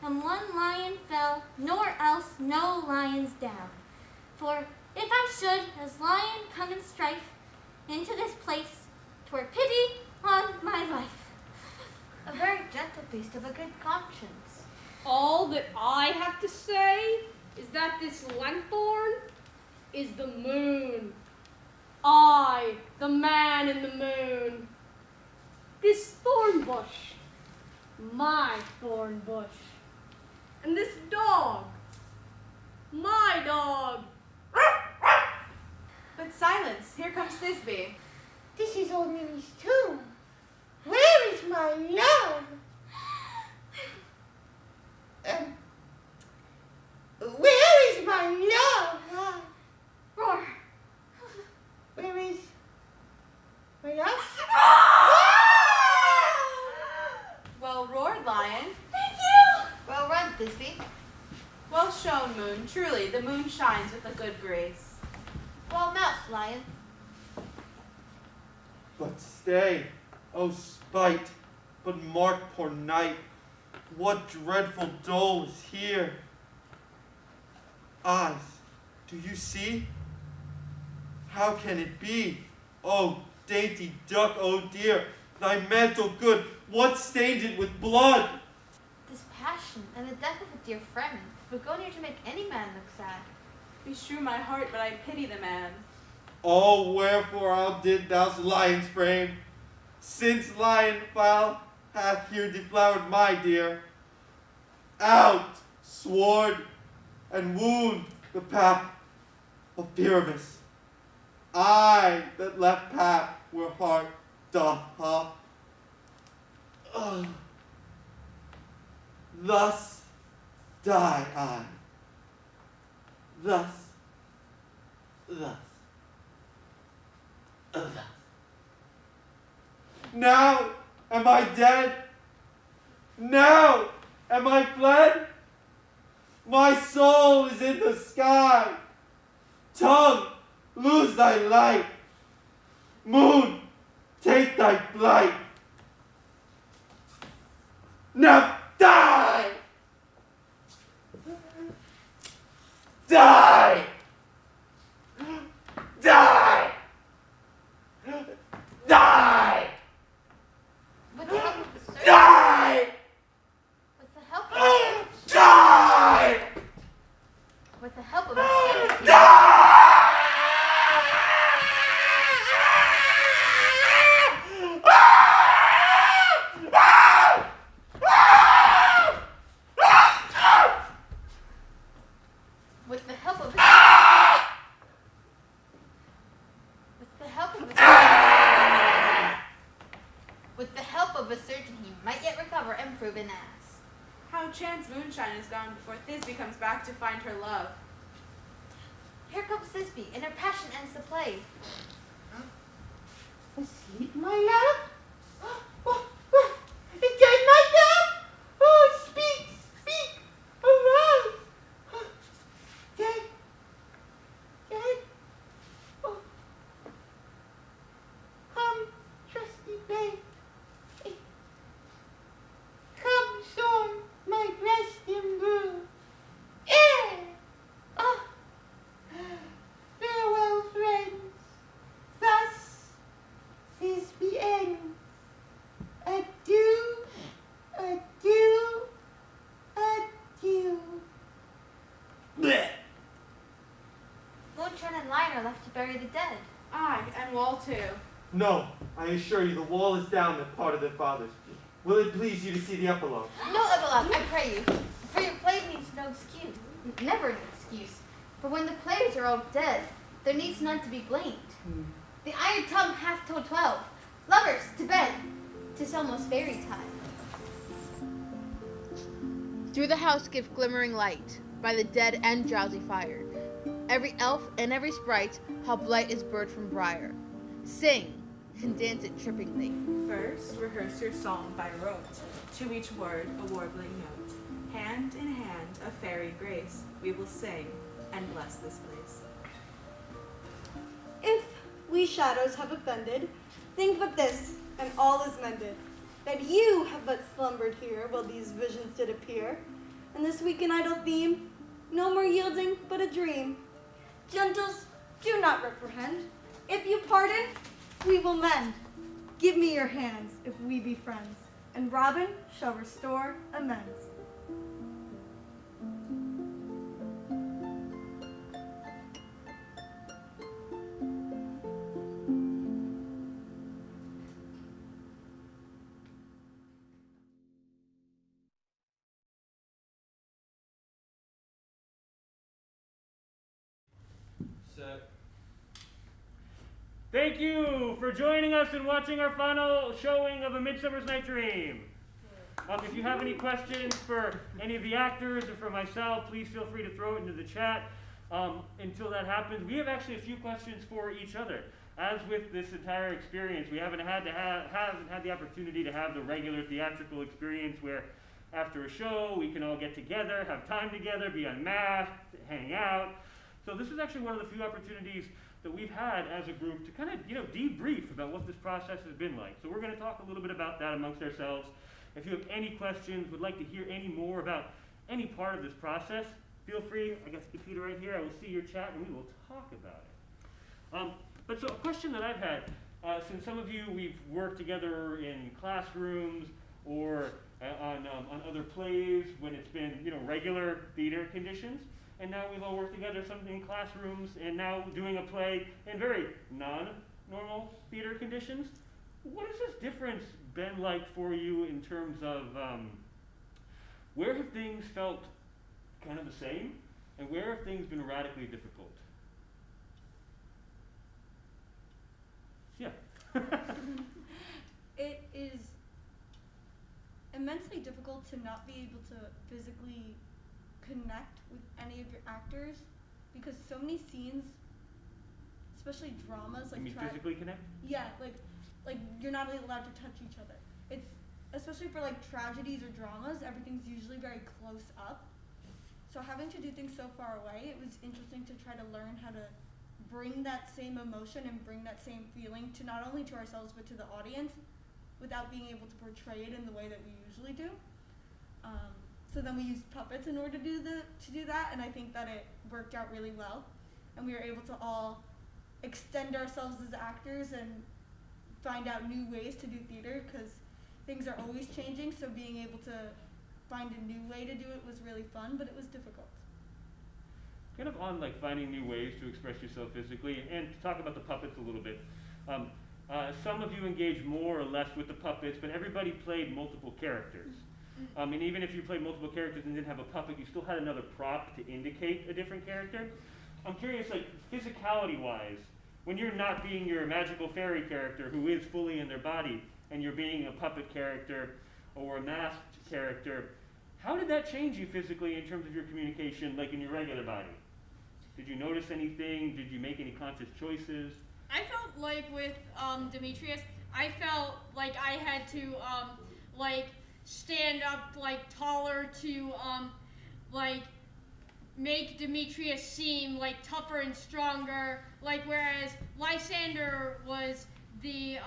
am one lion fell, nor else no lions down. For if I should, as lion come in strife, into this place, 'twere pity on my life. A very gentle beast of a good conscience. All that I have to say is that this lanthorn is the moon. I, the man in the moon. This thorn bush, my thorn bush. And this dog, my dog. But silence, here comes Thisbe. This is old Minnie's tomb. Where is my love? Where is my love? Roar. Where is my love? Well roared, lion. Thank you! Well run, Thisbe. Well shown, moon. Truly, the moon shines with a good grace. Well mouse, lion. But stay, O spite, but mark poor night, what dreadful dole is here? Eyes, do you see? How can it be? O dainty duck, O dear, thy mantle good, what stained it with blood? This passion and the death of a dear friend would go near to make any man look sad. Beshrew my heart, but I pity the man. Oh, wherefore outdid thou lion's frame? Since lion foul hath here deflowered my dear. Out, sword, and wound the pap of Pyramus. I that left pap where heart doth hop. Thus die I. Thus. Now am I dead? Now am I fled? My soul is in the sky. Tongue, lose thy light. Moon, take thy flight. Now die! Die! Die! Die! With the help of the surgeon. Die! With the help of the surgeon. Die! With the help of the surgeon. With the help of the With the help of a surgeon, he might yet recover and prove an ass. How chance moonshine is gone before Thisbe comes back to find her love. Here comes Thisbe, and her passion ends the play. Asleep, my love? Again, my love? Oh, speak, speak, arise. Dead, dead. Oh. Come, trusty babe. Come, sword, my breast imbrue. Oh. Farewell, friends. Thus is the end. Adieu, adieu, adieu. Blech. Moonshine and Lion are left to bury the dead. Aye, and Wall too. No, I assure you, the wall is down that part of their fathers. Will it please you to see the epilogue? No epilogue, I pray you. For your play needs no excuse. Never an excuse. For when the players are all dead, there needs none to be blamed. The iron tongue hath told 12. Lovers, to bed. 'Tis almost fairy time. Through the house give glimmering light, by the dead and drowsy fire. Every elf and every sprite, how blight is bird from briar. Sing, and dance it trippingly. First, rehearse your song by rote, to each word a warbling note. Hand in hand, a fairy grace, we will sing and bless this place. If we shadows have offended, think but this, and all is mended, that you have but slumbered here while these visions did appear, and this weak and idle theme, no more yielding but a dream. Gentles, do not reprehend. If you pardon, we will mend. Give me your hands if we be friends, and Robin shall restore amends. Thank you for joining us and watching our final showing of A Midsummer's Night Dream. If you have any questions for any of the actors or for myself, please feel free to throw it into the chat. Until that happens, we have actually a few questions for each other. As with this entire experience, we haven't had the opportunity to have the regular theatrical experience where after a show we can all get together, have time together, be unmasked, hang out. So this is actually one of the few opportunities that we've had as a group to kind of debrief about what this process has been like. So we're going to talk a little bit about that amongst ourselves. If you have any questions, would like to hear any more about any part of this process, feel free. I got the computer right here. I will see your chat and we will talk about it. But so a question that I've had, since some of you we've worked together in classrooms or on other plays when it's been regular theater conditions, and now we've all worked together some in classrooms and now doing a play in very non-normal theater conditions. What has this difference been like for you in terms of where have things felt kind of the same and where have things been radically difficult? Yeah. It is immensely difficult to not be able to physically connect with any of your actors because so many scenes, especially dramas, like you mean physically connect? Yeah, like you're not really allowed to touch each other. It's especially for like tragedies or dramas, everything's usually very close up. So having to do things so far away, it was interesting to try to learn how to bring that same emotion and bring that same feeling to not only to ourselves but to the audience without being able to portray it in the way that we usually do. So then we used puppets in order to do that, and I think that it worked out really well. And we were able to all extend ourselves as actors and find out new ways to do theater because things are always changing, so being able to find a new way to do it was really fun, but it was difficult. Kind of on like finding new ways to express yourself physically, and to talk about the puppets a little bit. Some of you engaged more or less with the puppets, but everybody played multiple characters. And even if you played multiple characters and didn't have a puppet, you still had another prop to indicate a different character. I'm curious, like physicality-wise, when you're not being your magical fairy character who is fully in their body, and you're being a puppet character or a masked character, how did that change you physically in terms of your communication, like in your regular body? Did you notice anything? Did you make any conscious choices? I felt like with Demetrius, I felt like I had to like stand up like taller to like make Demetrius seem like tougher and stronger. Like whereas Lysander was the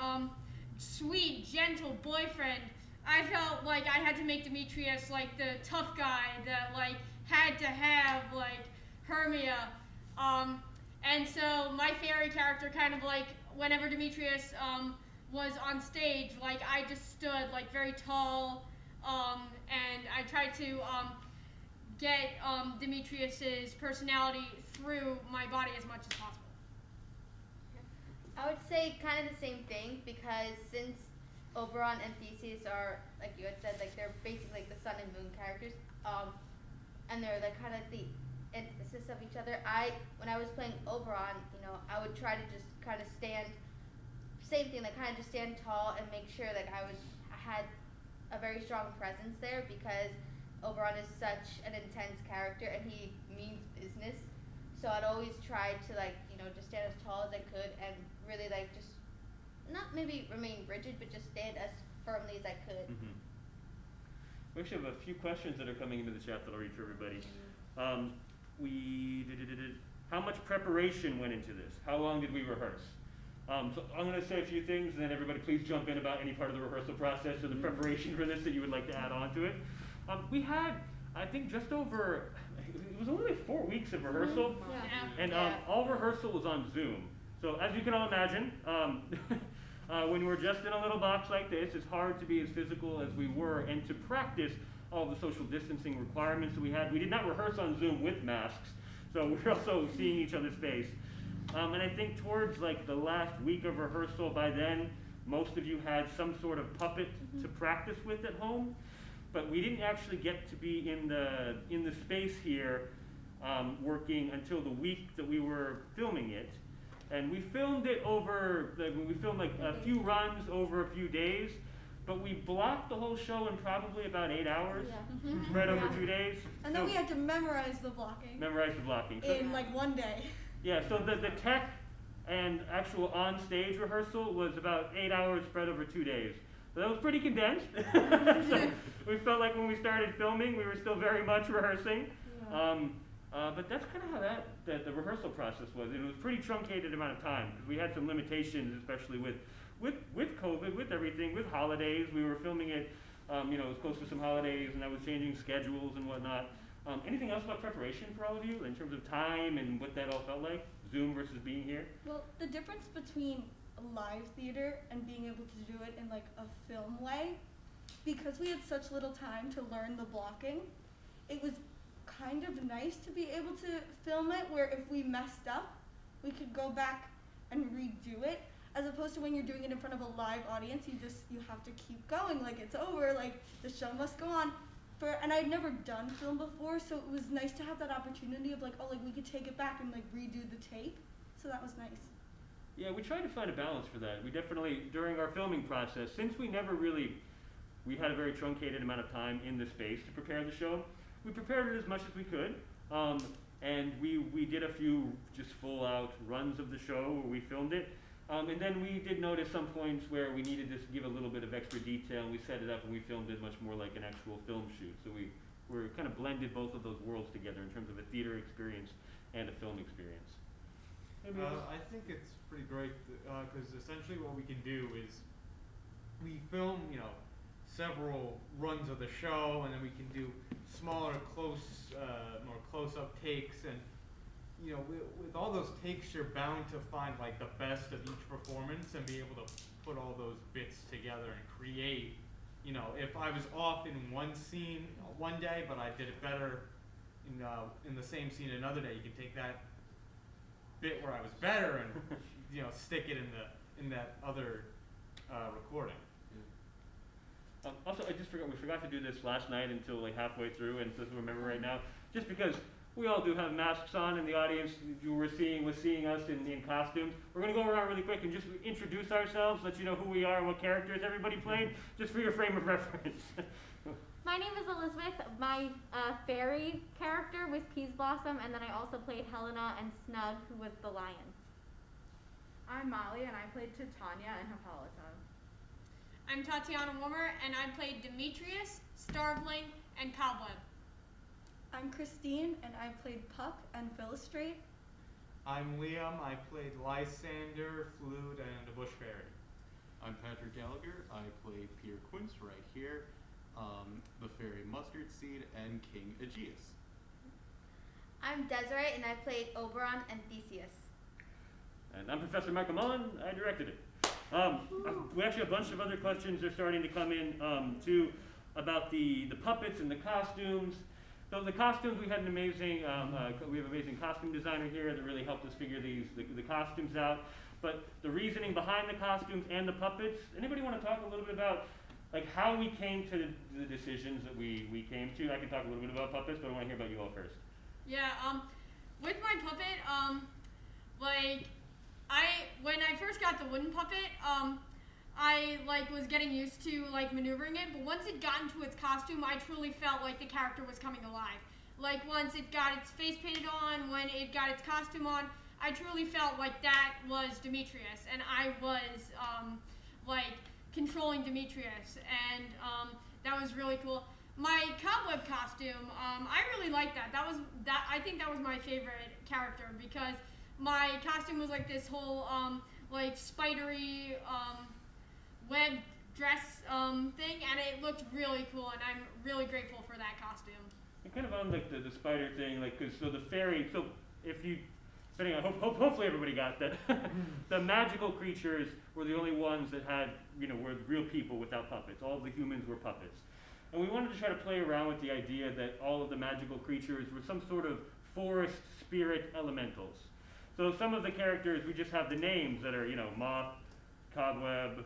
sweet, gentle boyfriend, I felt like I had to make Demetrius like the tough guy that like had to have like Hermia. And so my fairy character kind of like whenever Demetrius was on stage, like I just stood like very tall, and I tried to get Demetrius's personality through my body as much as possible. I would say kind of the same thing because since Oberon and Theseus are, like you had said, like they're basically like the sun and moon characters, and they're like kind of the antithesis of each other. When I was playing Oberon, I would try to just kind of stand, same thing, like kind of just stand tall and make sure like I had a very strong presence there because Oberon is such an intense character and he means business. So I'd always try to like, just stand as tall as I could and really like just not maybe remain rigid, but just stand as firmly as I could. Mm-hmm. We actually have a few questions that are coming into the chat that I'll read for everybody. How much preparation went into this? How long did we rehearse? So I'm going to say a few things, and then everybody please jump in about any part of the rehearsal process or the preparation for this that you would like to add on to it. We had, I think, just over, it was only like 4 weeks of rehearsal, and all rehearsal was on Zoom. So as you can all imagine, when we're just in a little box like this, it's hard to be as physical as we were and to practice all the social distancing requirements that we had. We did not rehearse on Zoom with masks, so we're also seeing each other's face. And I think towards like the last week of rehearsal, by then, most of you had some sort of puppet to practice with at home, but we didn't actually get to be in the space here working until the week that we were filming it. And we filmed it over, we filmed like a few runs over a few days, but we blocked the whole show in probably about 8 hours, spread over 2 days. And then we had to memorize the blocking. Memorize the blocking. In like one day. Yeah, so the tech and actual on-stage rehearsal was about 8 hours spread over 2 days. So that was pretty condensed. So we felt like when we started filming, we were still very much rehearsing. But that's kind of how the rehearsal process was. It was a pretty truncated amount of time. We had some limitations, especially with COVID, with everything, with holidays. We were filming it, it was close to some holidays, and I was changing schedules and whatnot. Anything else about preparation for all of you in terms of time and what that all felt like? Zoom versus being here? Well, the difference between live theater and being able to do it in like a film way, because we had such little time to learn the blocking, it was kind of nice to be able to film it where if we messed up, we could go back and redo it, as opposed to when you're doing it in front of a live audience, you have to keep going, like it's over, like the show must go on. And I'd never done film before, so it was nice to have that opportunity of like, oh, like we could take it back and like redo the tape, so that was nice. Yeah, we tried to find a balance for that. We definitely, during our filming process, since we had a very truncated amount of time in the space to prepare the show, we prepared it as much as we could. And we did a few just full out runs of the show where we filmed it. And then we did notice some points where we needed to give a little bit of extra detail, and we set it up and we filmed it much more like an actual film shoot. So we kind of blended both of those worlds together in terms of a theater experience and a film experience. I think it's pretty great because essentially what we can do is we film, several runs of the show, and then we can do smaller, more close-up takes, and with all those takes, you're bound to find like the best of each performance and be able to put all those bits together and create. If I was off in one scene one day, but I did it better in the same scene another day, you can take that bit where I was better and stick it in that other recording. Also, we forgot to do this last night until like halfway through, and doesn't remember right now, just because we all do have masks on, and the audience was seeing us in costumes. We're going to go around really quick and just introduce ourselves, let you know who we are and what characters everybody played, just for your frame of reference. My name is Elizabeth. My fairy character was Peas Blossom, and then I also played Helena and Snug, who was the lion. I'm Molly, and I played Titania and Hippolyta. I'm Tatiana Wommer, and I played Demetrius, Starveling, and Cobweb. I'm Christine, and I played Puck and Philostrate. I'm Liam. I played Lysander, Flute, and the Bush Fairy. I'm Patrick Gallagher. I play Pierre Quince right here, the Fairy Mustard Seed, and King Aegeus. I'm Desiree, and I played Oberon and Theseus. And I'm Professor Michael Mullen. I directed it. We actually have a bunch of other questions are starting to come in too about the puppets and the costumes. So the costumes, we had an amazing, we have an amazing costume designer here that really helped us figure the costumes out. But the reasoning behind the costumes and the puppets, anybody want to talk a little bit about like how we came to the decisions that we came to? I can talk a little bit about puppets, but I want to hear about you all first. Yeah, with my puppet, when I first got the wooden puppet, I was getting used to maneuvering it, but once it got into its costume, I truly felt like the character was coming alive. Once it got its face painted on, when it got its costume on, I truly felt like that was Demetrius, and I was controlling Demetrius, and that was really cool. My Cobweb costume, I really liked that. I think that was my favorite character because my costume was this whole spidery web dress thing, and it looked really cool, and I'm really grateful for that costume. And kind of on the spider thing, so the fairy, so if you, depending on, hopefully everybody got that, the magical creatures were the only ones that had, were real people without puppets. All of the humans were puppets. And we wanted to try to play around with the idea that all of the magical creatures were some sort of forest spirit elementals. So some of the characters, we just have the names that are, Moth, Cobweb,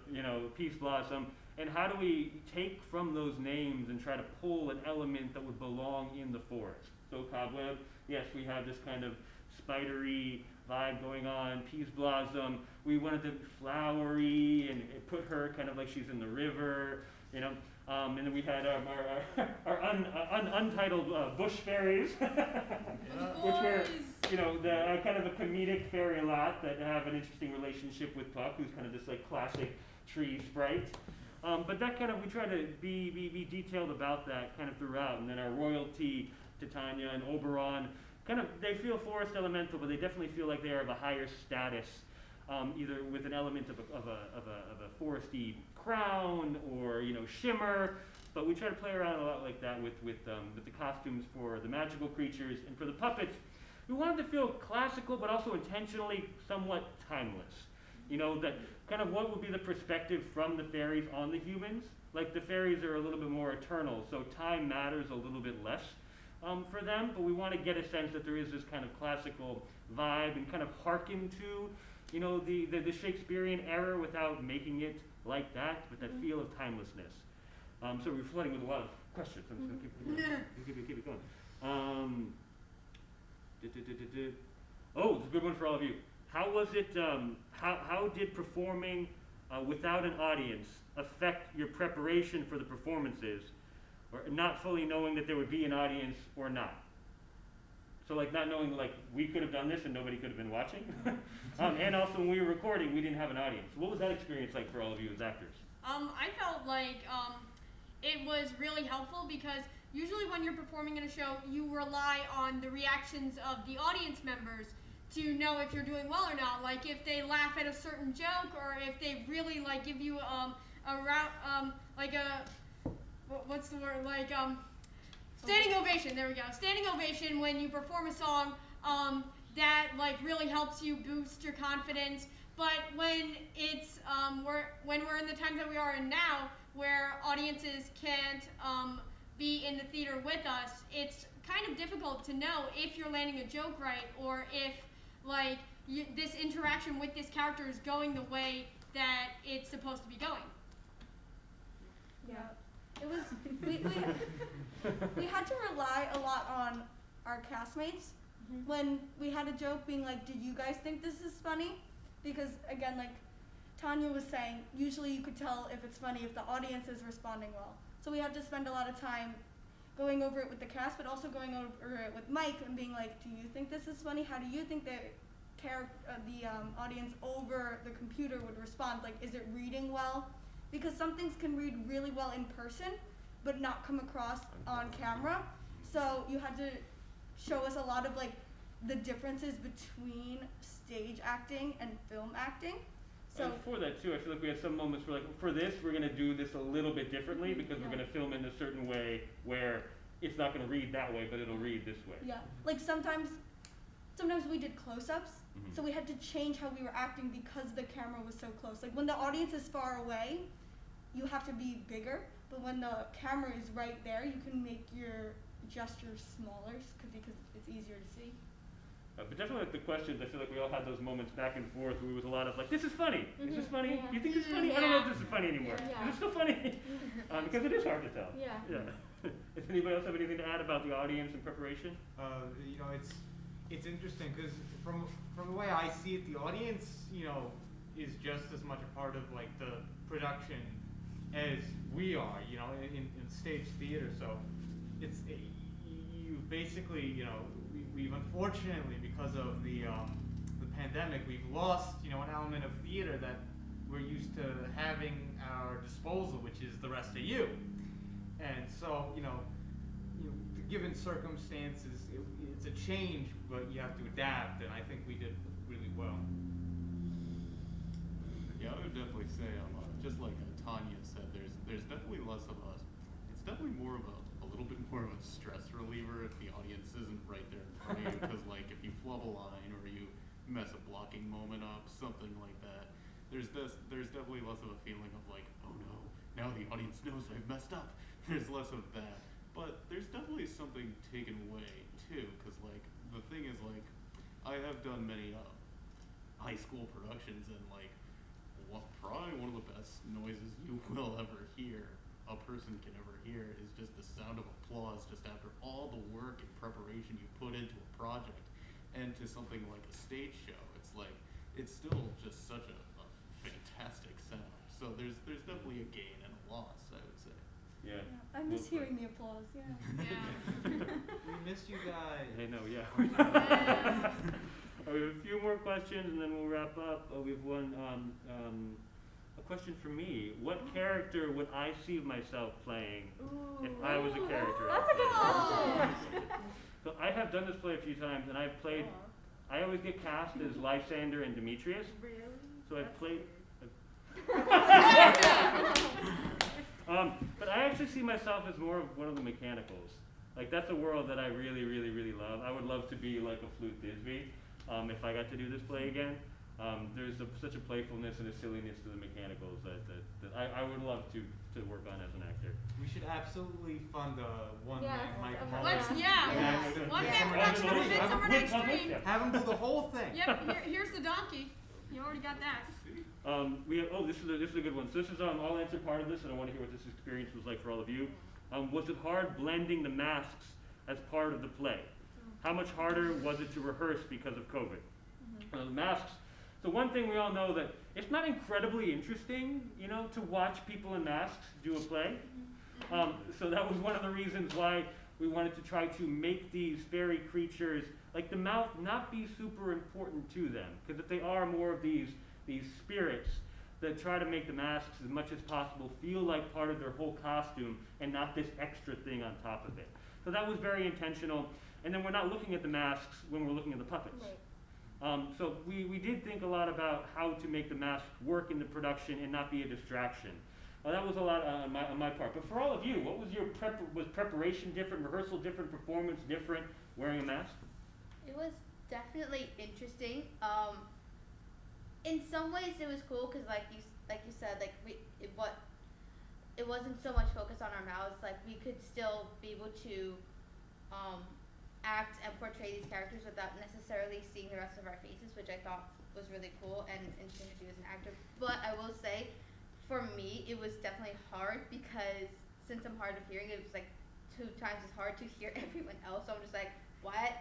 Peace Blossom, and how do we take from those names and try to pull an element that would belong in the forest? So Cobweb, yes, we have this kind of spidery, vibe going on. Peas Blossom, we wanted to be flowery and put her kind of like she's in the river, you know. And then we had our untitled bush fairies, which were, you know, the kind of a comedic fairy lot that have an interesting relationship with Puck, who's kind of this like classic tree sprite. But that kind of, we try to be detailed about that kind of throughout. And then our royalty, Titania and Oberon, kind of, they feel forest elemental, but they definitely feel like they are of a higher status, either with an element of a foresty crown or, you know, shimmer. But we try to play around a lot like that with the costumes for the magical creatures. And for the puppets, we wanted to feel classical, but also intentionally somewhat timeless. You know, that kind of what would be the perspective from the fairies on the humans. Like the fairies are a little bit more eternal, so time matters a little bit less for them, but we want to get a sense that there is this kind of classical vibe and kind of hearken to, you know, the Shakespearean era without making it like that, with that feel of timelessness. So we're flooding with a lot of questions. I'm just going to keep it going. Oh, it's a good one for all of you. How was it, how did performing without an audience affect your preparation for the performances, or not fully knowing that there would be an audience or not? So like not knowing, like, we could have done this and nobody could have been watching. And also when we were recording, we didn't have an audience. What was that experience like for all of you as actors? I felt like it was really helpful because usually when you're performing in a show, you rely on the reactions of the audience members to know if you're doing well or not. Like if they laugh at a certain joke, or if they really like give you what's the word, like standing ovation. There we go. Standing ovation when you perform a song that like really helps you boost your confidence. But when it's when we're in the times that we are in now, where audiences can't be in the theater with us, it's kind of difficult to know if you're landing a joke right, or if like this interaction with this character is going the way that it's supposed to be going. Yeah, it was. We had to rely a lot on our castmates when we had a joke, being like, "Did you guys think this is funny?" Because again, like Tanya was saying, usually you could tell if it's funny if the audience is responding well. So we had to spend a lot of time going over it with the cast, but also going over it with Mike and being like, "Do you think this is funny? How do you think the audience over the computer would respond? Like, is it reading well?" Because some things can read really well in person, but not come across on camera. So you had to show us a lot of like the differences between stage acting and film acting. So and for that too, I feel like we had some moments where like, for this, we're going to do this a little bit differently because we're going to film in a certain way where it's not going to read that way, but it'll read this way. Yeah, like sometimes we did close-ups, so we had to change how we were acting because the camera was so close. Like when the audience is far away, you have to be bigger, but when the camera is right there, you can make your gestures smaller because it's easier to see. But definitely like the questions, I feel like we all had those moments back and forth where it was a lot of like, this is funny, is this funny? Yeah. You think this is funny? I don't know if this is funny anymore. Is it still funny? Because it is hard to tell. Yeah. Does anybody else have anything to add about the audience and preparation? You know, it's interesting because from the way I see it, the audience, you know, is just as much a part of like the production as we are, you know, in stage theater. So you basically, you know, we've unfortunately, because of the pandemic, we've lost, you know, an element of theater that we're used to having at our disposal, which is the rest of you. And so, you know, given circumstances, it's a change, but you have to adapt, and I think we did really well. Yeah, I would definitely say, just like Tanya said, there's definitely less of a, it's definitely more of a little bit more of a stress reliever if the audience isn't right there in front of you, because like if you flub a line or you mess a blocking moment up, something like that, there's definitely less of a feeling of like, oh no, now the audience knows I've messed up. There's less of that. But there's definitely something taken away too, because like the thing is like I have done many high school productions, and like probably one of the best noises you will ever hear, a person can ever hear, is just the sound of applause just after all the work and preparation you put into a project. and to something like a stage show, it's like, it's still just such a fantastic sound. So there's definitely a gain and a loss, I would say. Yeah. I miss hearing the applause, yeah. We miss you guys. I know, yeah. We have a few more questions and then we'll wrap up. We have one, a question for me. What character would I see myself playing if I was a character? That's a good question. So I have done this play a few times, and I've played. I always get cast as Lysander and Demetrius. Really? So I've played. But I actually see myself as more of one of the mechanicals. Like that's a world that I really, really, really love. I would love to be like a Flute Thisbe if I got to do this play again. There's such a playfulness and a silliness to the mechanicals that I would love to work on as an actor. We should absolutely fund a one-man Mike Let's, one-man production of Midsummer Night's Dream. Have him do the whole thing. Yep, here's the donkey. You already got that. We have, this is a good one. So this is, I'll answer part of this, and I want to hear what this experience was like for all of you. Was it hard blending the masks as part of the play? How much harder was it to rehearse because of COVID? The masks. So one thing we all know that it's not incredibly interesting, to watch people in masks do a play. So that was one of the reasons why we wanted to try to make these fairy creatures, like the mouth, not be super important to them. Because if they are more of these spirits that try to make the masks as much as possible feel like part of their whole costume and not this extra thing on top of it. So that was very intentional. And then we're not looking at the masks when we're looking at the puppets. Right. So we did think a lot about how to make the mask work in the production and not be a distraction. That was a lot on my part. But for all of you, what was your was preparation different, rehearsal different, performance different, wearing a mask? It was definitely interesting. In some ways, it was cool because, like you said, it wasn't so much focused on our mouths. Like we could still be able to act and portray these characters without necessarily seeing the rest of our faces, which I thought was really cool and interesting to do as an actor. But I will say, for me, it was definitely hard because since I'm hard of hearing, it was like 2 times as hard to hear everyone else. So I'm just like, what?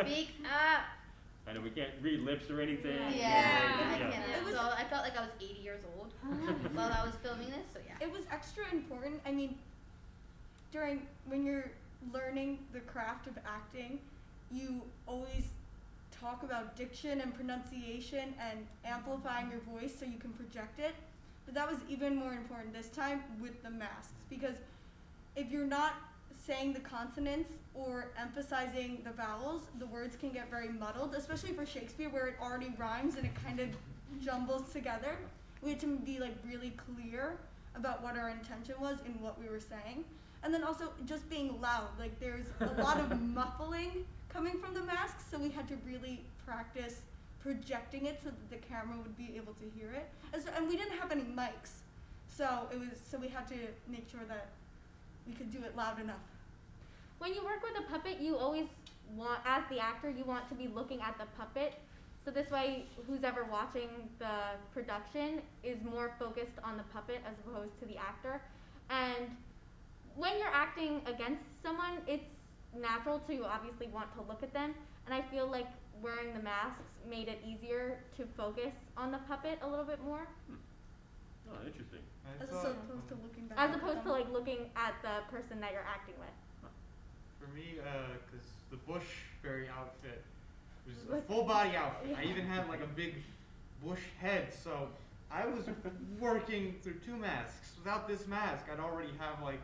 Speak up. I know we can't read lips or anything. I can't. So I felt like I was 80 years old while I was filming this. So yeah. It was extra important. I mean, when you're learning the craft of acting, you always talk about diction and pronunciation and amplifying your voice so you can project it. But that was even more important this time with the masks, because if you're not saying the consonants or emphasizing the vowels, the words can get very muddled, especially for Shakespeare where it already rhymes and it kind of jumbles together. We had to be like really clear about what our intention was in what we were saying. And then also just being loud, like there's a lot of muffling coming from the masks, so we had to really practice projecting it so that the camera would be able to hear it. And we didn't have any mics, so we had to make sure that we could do it loud enough. When you work with a puppet, you always want, as the actor, you want to be looking at the puppet. So this way, who's ever watching the production is more focused on the puppet as opposed to the actor. And when you're acting against someone, it's natural to obviously want to look at them. And I feel like wearing the masks made it easier to focus on the puppet a little bit more. Oh, interesting. As opposed to looking back. As opposed to like looking at the person that you're acting with. For me, because the bush fairy outfit was a full body outfit. I even had like a big bush head, so I was working through 2 masks. Without this mask, I'd already have like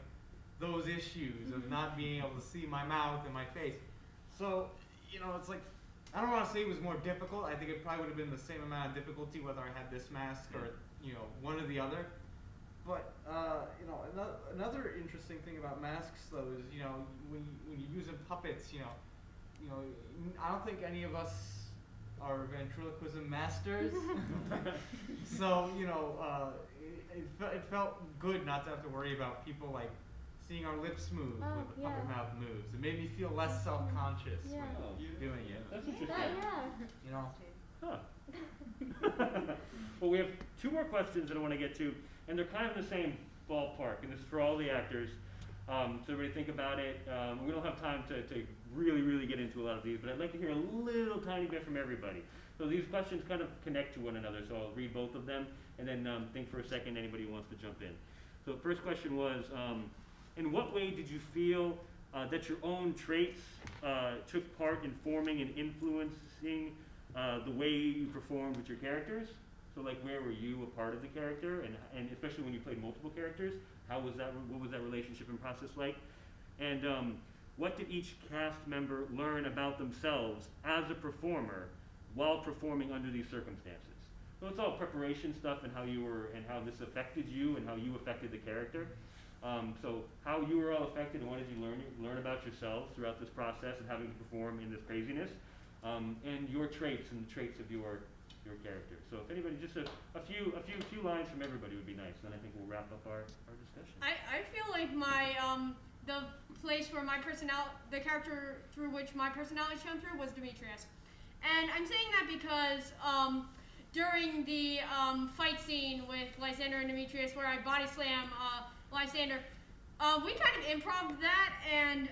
those issues of not being able to see my mouth and my face. So, it's like, I don't want to say it was more difficult. I think it probably would have been the same amount of difficulty whether I had this mask or, one or the other. But, another interesting thing about masks, though, is, when you're using puppets, I don't think any of us are ventriloquism masters. So, it felt good not to have to worry about people, like, seeing our lips move when the puppet mouth moves. It made me feel less self-conscious when doing it. That's interesting. Yeah. Huh. Well, we have 2 more questions that I want to get to, and they're kind of in the same ballpark, and this is for all the actors. So everybody think about it. We don't have time to really get into a lot of these, but I'd like to hear a little tiny bit from everybody. So these questions kind of connect to one another, so I'll read both of them, and then think for a second anybody who wants to jump in. So the first question was, in what way did you feel that your own traits took part in forming and influencing the way you performed with your characters? So like, where were you a part of the character, and especially when you played multiple characters, how was that? What was that relationship and process like? And what did each cast member learn about themselves as a performer while performing under these circumstances? So it's all preparation stuff and how you were, and how this affected you and how you affected the character. So how you were all affected, and what did you learn about yourselves throughout this process and having to perform in this craziness, and your traits and the traits of your character. So if anybody, just a few lines from everybody would be nice. Then I think we'll wrap up our discussion. I feel like my the place where the character through which my personality shone through was Demetrius, and I'm saying that because during the fight scene with Lysander and Demetrius, where I body slam Lysander, we kind of improv that, and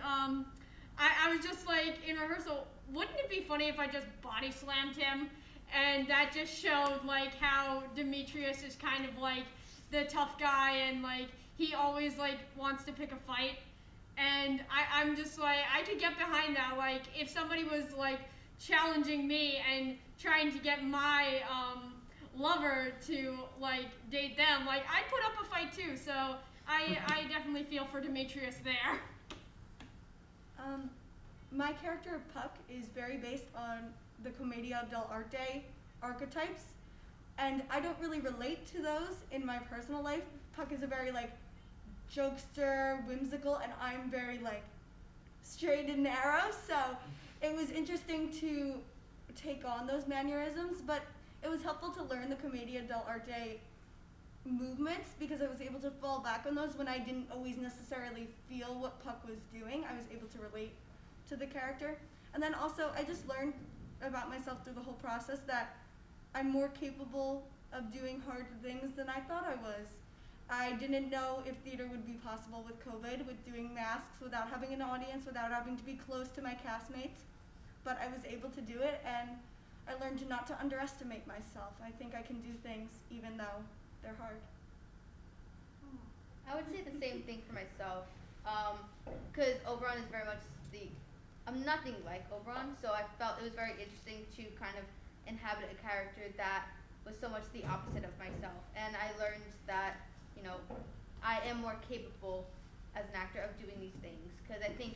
I was just like, in rehearsal, wouldn't it be funny if I just body slammed him? And that just showed like how Demetrius is kind of like the tough guy, and like he always like wants to pick a fight. And I'm just like, I could get behind that. Like if somebody was like challenging me and trying to get my lover to like date them, like I'd put up a fight too. So I definitely feel for Demetrius there. My character Puck is very based on the Commedia dell'arte archetypes, and I don't really relate to those in my personal life. Puck is a very like jokester, whimsical, and I'm very like straight and narrow, so it was interesting to take on those mannerisms, but it was helpful to learn the Commedia dell'arte movements because I was able to fall back on those when I didn't always necessarily feel what Puck was doing. I was able to relate to the character. And then also I just learned about myself through the whole process that I'm more capable of doing hard things than I thought I was. I didn't know if theater would be possible with COVID, with doing masks, without having an audience, without having to be close to my castmates, but I was able to do it, and I learned not to underestimate myself. I think I can do things even though they're hard. I would say the same thing for myself, because Oberon is very much I'm nothing like Oberon, so I felt it was very interesting to kind of inhabit a character that was so much the opposite of myself. And I learned that, you know, I am more capable as an actor of doing these things, because I think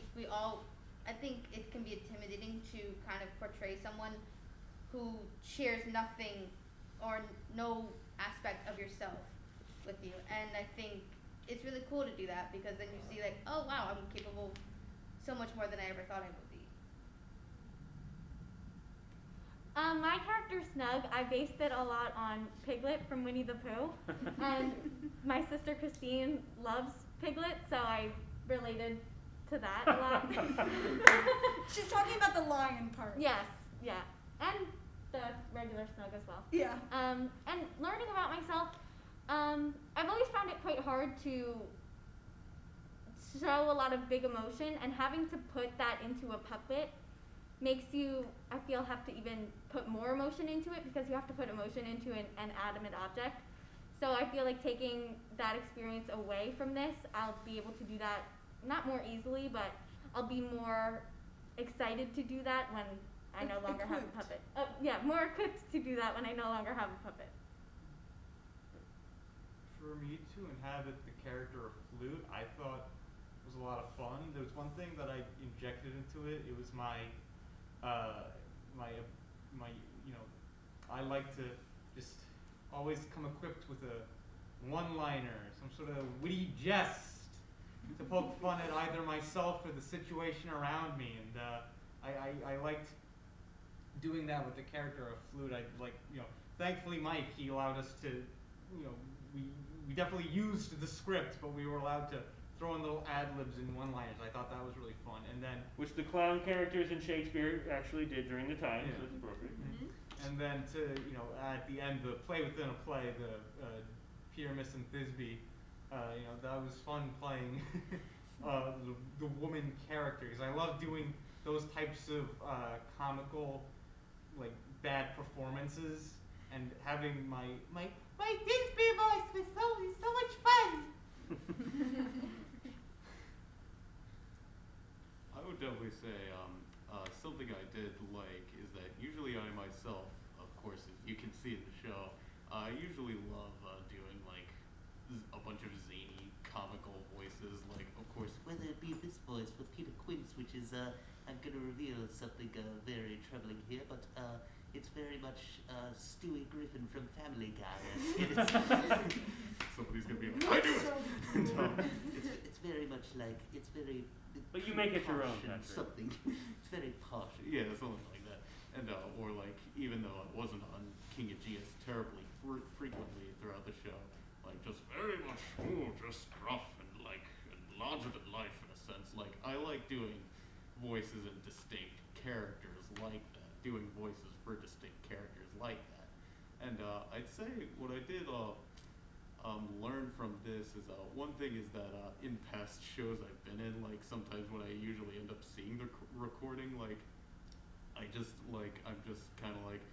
it can be intimidating to kind of portray someone who shares nothing or no aspect of yourself with you. And I think it's really cool to do that, because then you see like, oh wow, I'm capable so much more than I ever thought I would be. My character Snug, I based it a lot on Piglet from Winnie the Pooh, and my sister Christine loves Piglet, so I related to that a lot. She's talking about the lion part. Yes, yeah, and the regular Snug as well. Yeah. And learning about myself, I've always found it quite hard to show a lot of big emotion, and having to put that into a puppet makes you, I feel, have to even put more emotion into it, because you have to put emotion into an animate object. So I feel like taking that experience away from this, I'll be able to do that, not more easily, but I'll be more excited to do that when I no longer have a puppet. Yeah, more equipped to do that when I no longer have a puppet. For me to inhabit the character of Flute, I thought was a lot of fun. There was one thing that I injected into it. It was my I like to just always come equipped with a one-liner, some sort of witty jest to poke fun at either myself or the situation around me. And I liked doing that with the character of Flute. Thankfully Mike, he allowed us to, we definitely used the script, but we were allowed to throw in little ad-libs and one-liners. I thought that was really fun. And then, which the clown characters in Shakespeare actually did during the time, so it's appropriate. Mm-hmm. And then at the end, the play within a play, the Pyramus and Thisbe, that was fun playing the woman characters. I love doing those types of comical, like bad performances, and having my Dinsbury voice was so much fun. I would definitely say something I did like is that usually I myself, of course, as you can see in the show, I usually love doing like a bunch of zany comical voices. Like, of course, Whether it be this voice for Peter Quince, which is, I'm going to reveal something very troubling here, but it's very much Stewie Griffin from Family Guy. Somebody's going to be like, I do it! It's very much like, it's very... But you make it your own, posh and Patrick. something. It's very posh. Yeah, something like that. And, or like, even though I wasn't on King Aegeus terribly frequently throughout the show, like, just very much, just gruff and like, and larger than life in a sense. Like, I like doing voices in distinct characters like that, doing voices for distinct characters like that. And I'd say what I did learn from this is one thing is that in past shows I've been in, like sometimes when I usually end up seeing the recording, like I'm just kind of like,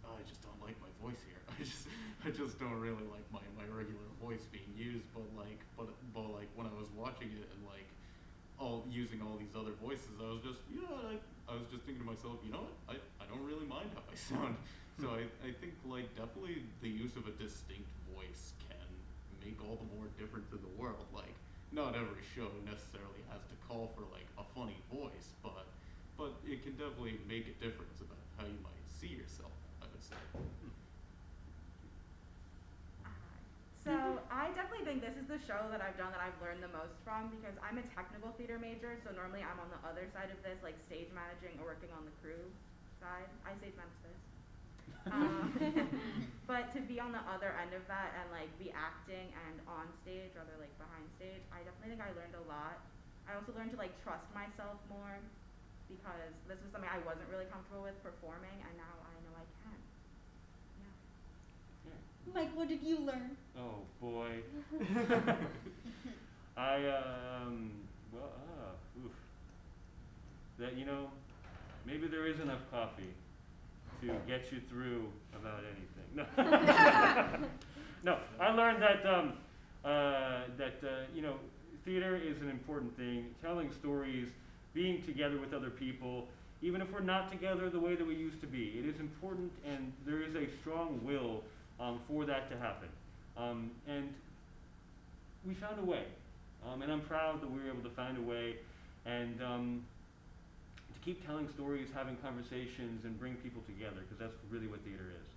oh, I just don't like my voice here. I just don't really like my regular voice being used. But like when I was watching it and like using all these other voices, I was just I was just thinking to myself, you know what, I don't really mind how I sound. So I think like definitely the use of a distinct voice can make all the more difference in the world. Like not every show necessarily has to call for like a funny voice, but it can definitely make a difference about how you might see yourself, I would say. So I definitely think this is the show that I've done that I've learned the most from, because I'm a technical theater major, so normally I'm on the other side of this, like stage managing or working on the crew side. I stage manage this. But to be on the other end of that and like be acting and on stage rather like behind stage, I definitely think I learned a lot. I also learned to like trust myself more, because this was something I wasn't really comfortable with performing, and now I know I can. Mike, what did you learn? Oh boy. That maybe there is enough coffee to get you through about anything. No, no. I learned that theater is an important thing. Telling stories, being together with other people, even if we're not together the way that we used to be, it is important, and there is a strong will for that to happen. And we found a way, and I'm proud that we were able to find a way, and to keep telling stories, having conversations, and bring people together, because that's really what theater is.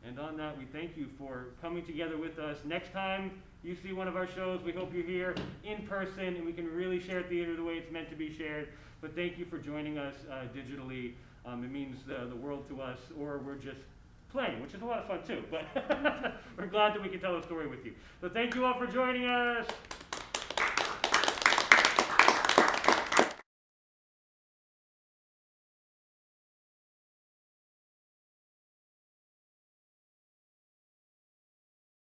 And on that, we thank you for coming together with us. Next time you see one of our shows, we hope you're here in person, and we can really share theater the way it's meant to be shared. But thank you for joining us digitally. It means the world to us, or we're just playing, which is a lot of fun too. But we're glad that we can tell a story with you. So thank you all for joining us.